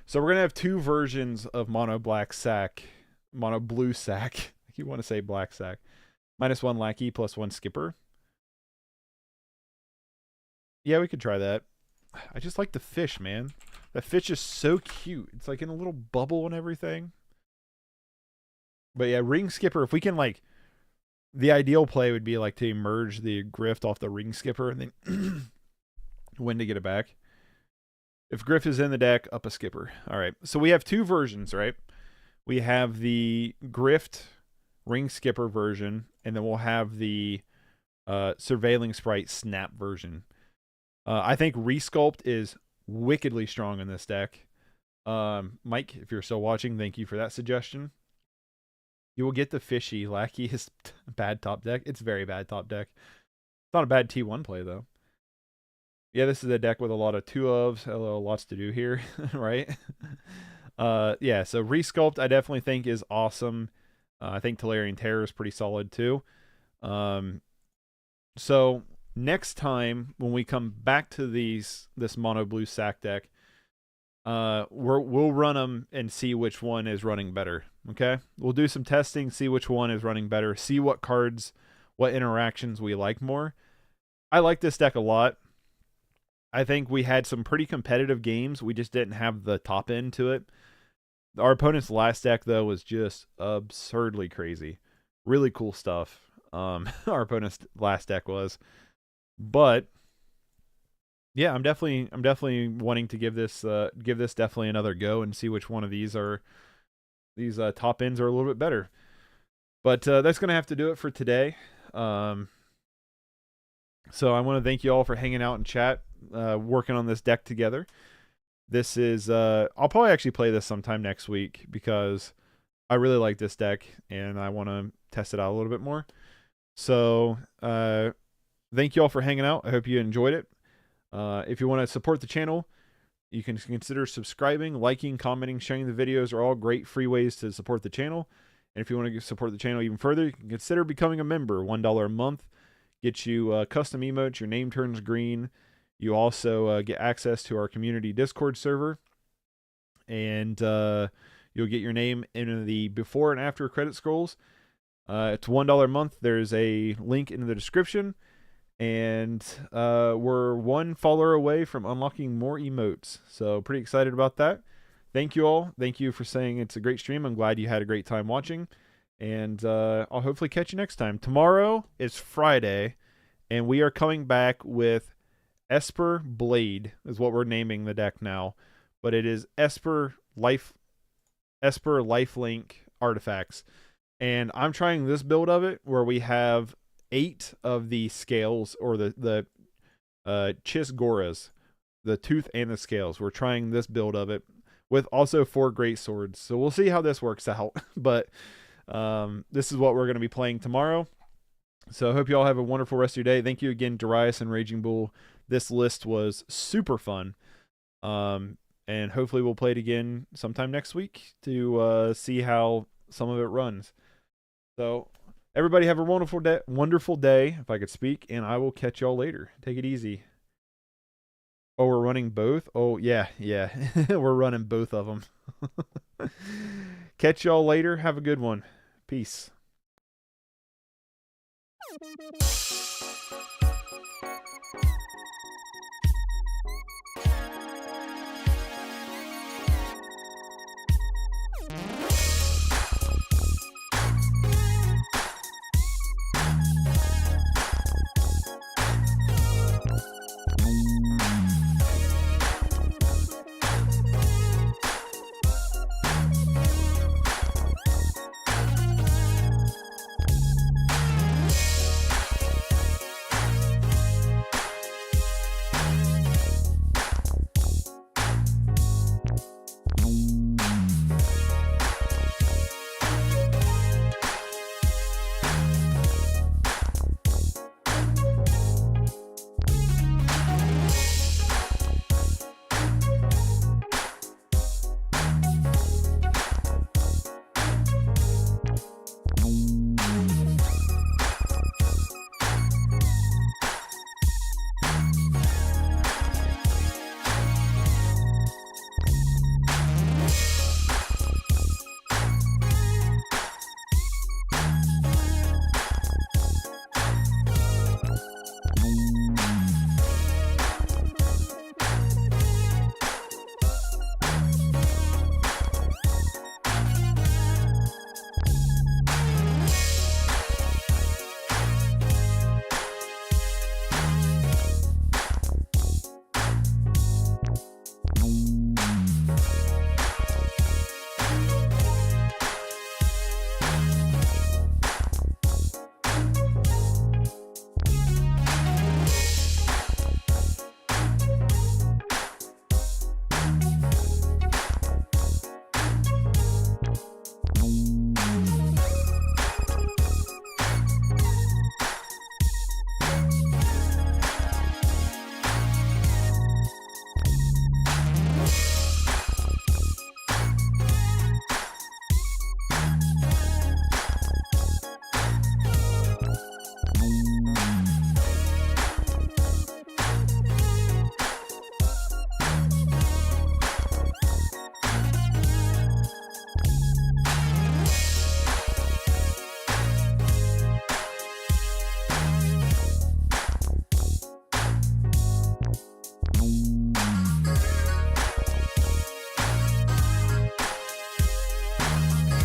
So we're going to have 2 versions of Mono Black Sack. Mono Blue Sack. If you want to say Black Sack. -1 Lackey, +1 Skipper. Yeah, we could try that. I just like the fish, man. That fish is so cute. It's like in a little bubble and everything. But yeah, Ring Skipper, if we can like... The ideal play would be like to emerge the Grift off the Ring Skipper and then when to get it back. If Grift is in the deck, up a Skipper. All right. So we have 2 versions, right? We have the Grift Ring Skipper version, and then we'll have the Surveilling Sprite Snap version. I think Resculpt is wickedly strong in this deck. Mike, if you're still watching, thank you for that suggestion. You will get the fishy. Lackey is bad top deck. It's very bad top deck. It's not a bad T1 play, though. Yeah, this is a deck with a lot of 2-ofs. Hello, lots to do here, right? Yeah, so Resculpt I definitely think is awesome. I think Tolarian Terror is pretty solid, too. So next time when we come back to this Mono Blue Sack deck, we'll run them and see which one is running better. Okay, we'll do some testing, see which one is running better, see what cards, what interactions we like more. I like this deck a lot. I think we had some pretty competitive games. We just didn't have the top end to it. Our opponent's last deck, though, was just absurdly crazy. Really cool stuff. Our opponent's last deck was. But yeah, I'm definitely wanting to give this definitely another go and see which one of these top ends are a little bit better. But that's gonna have to do it for today. So I want to thank you all for hanging out in chat, working on this deck together. This is I'll probably actually play this sometime next week because I really like this deck and I want to test it out a little bit more. So thank you all for hanging out. I hope you enjoyed it. If you want to support the channel, You can consider subscribing, liking, commenting, sharing the videos are all great free ways to support the channel. And if you want to support the channel even further, you can consider becoming a member. $1 a month gets you custom emotes. Your name turns green. You also get access to our community Discord server. And you'll get your name in the before and after credit scrolls. It's $1 a month. There's a link in the description. And we're one follower away from unlocking more emotes. So pretty excited about that. Thank you all. Thank you for saying it's a great stream. I'm glad you had a great time watching. And I'll hopefully catch you next time. Tomorrow is Friday. And we are coming back with Esper Blade is what we're naming the deck now. But it is Esper Lifelink artifacts. And I'm trying this build of it where we have 8 of the scales, or the Chisgoras, the tooth and the scales. We're trying this build of it with also 4 great swords. So we'll see how this works out. But this is what we're going to be playing tomorrow. So I hope you all have a wonderful rest of your day. Thank you again, Darius and Raging Bull. This list was super fun. And hopefully we'll play it again sometime next week to see how some of it runs. So everybody have a wonderful day, if I could speak, and I will catch y'all later. Take it easy. Oh, we're running both? Oh, yeah. We're running both of them. Catch y'all later. Have a good one. Peace.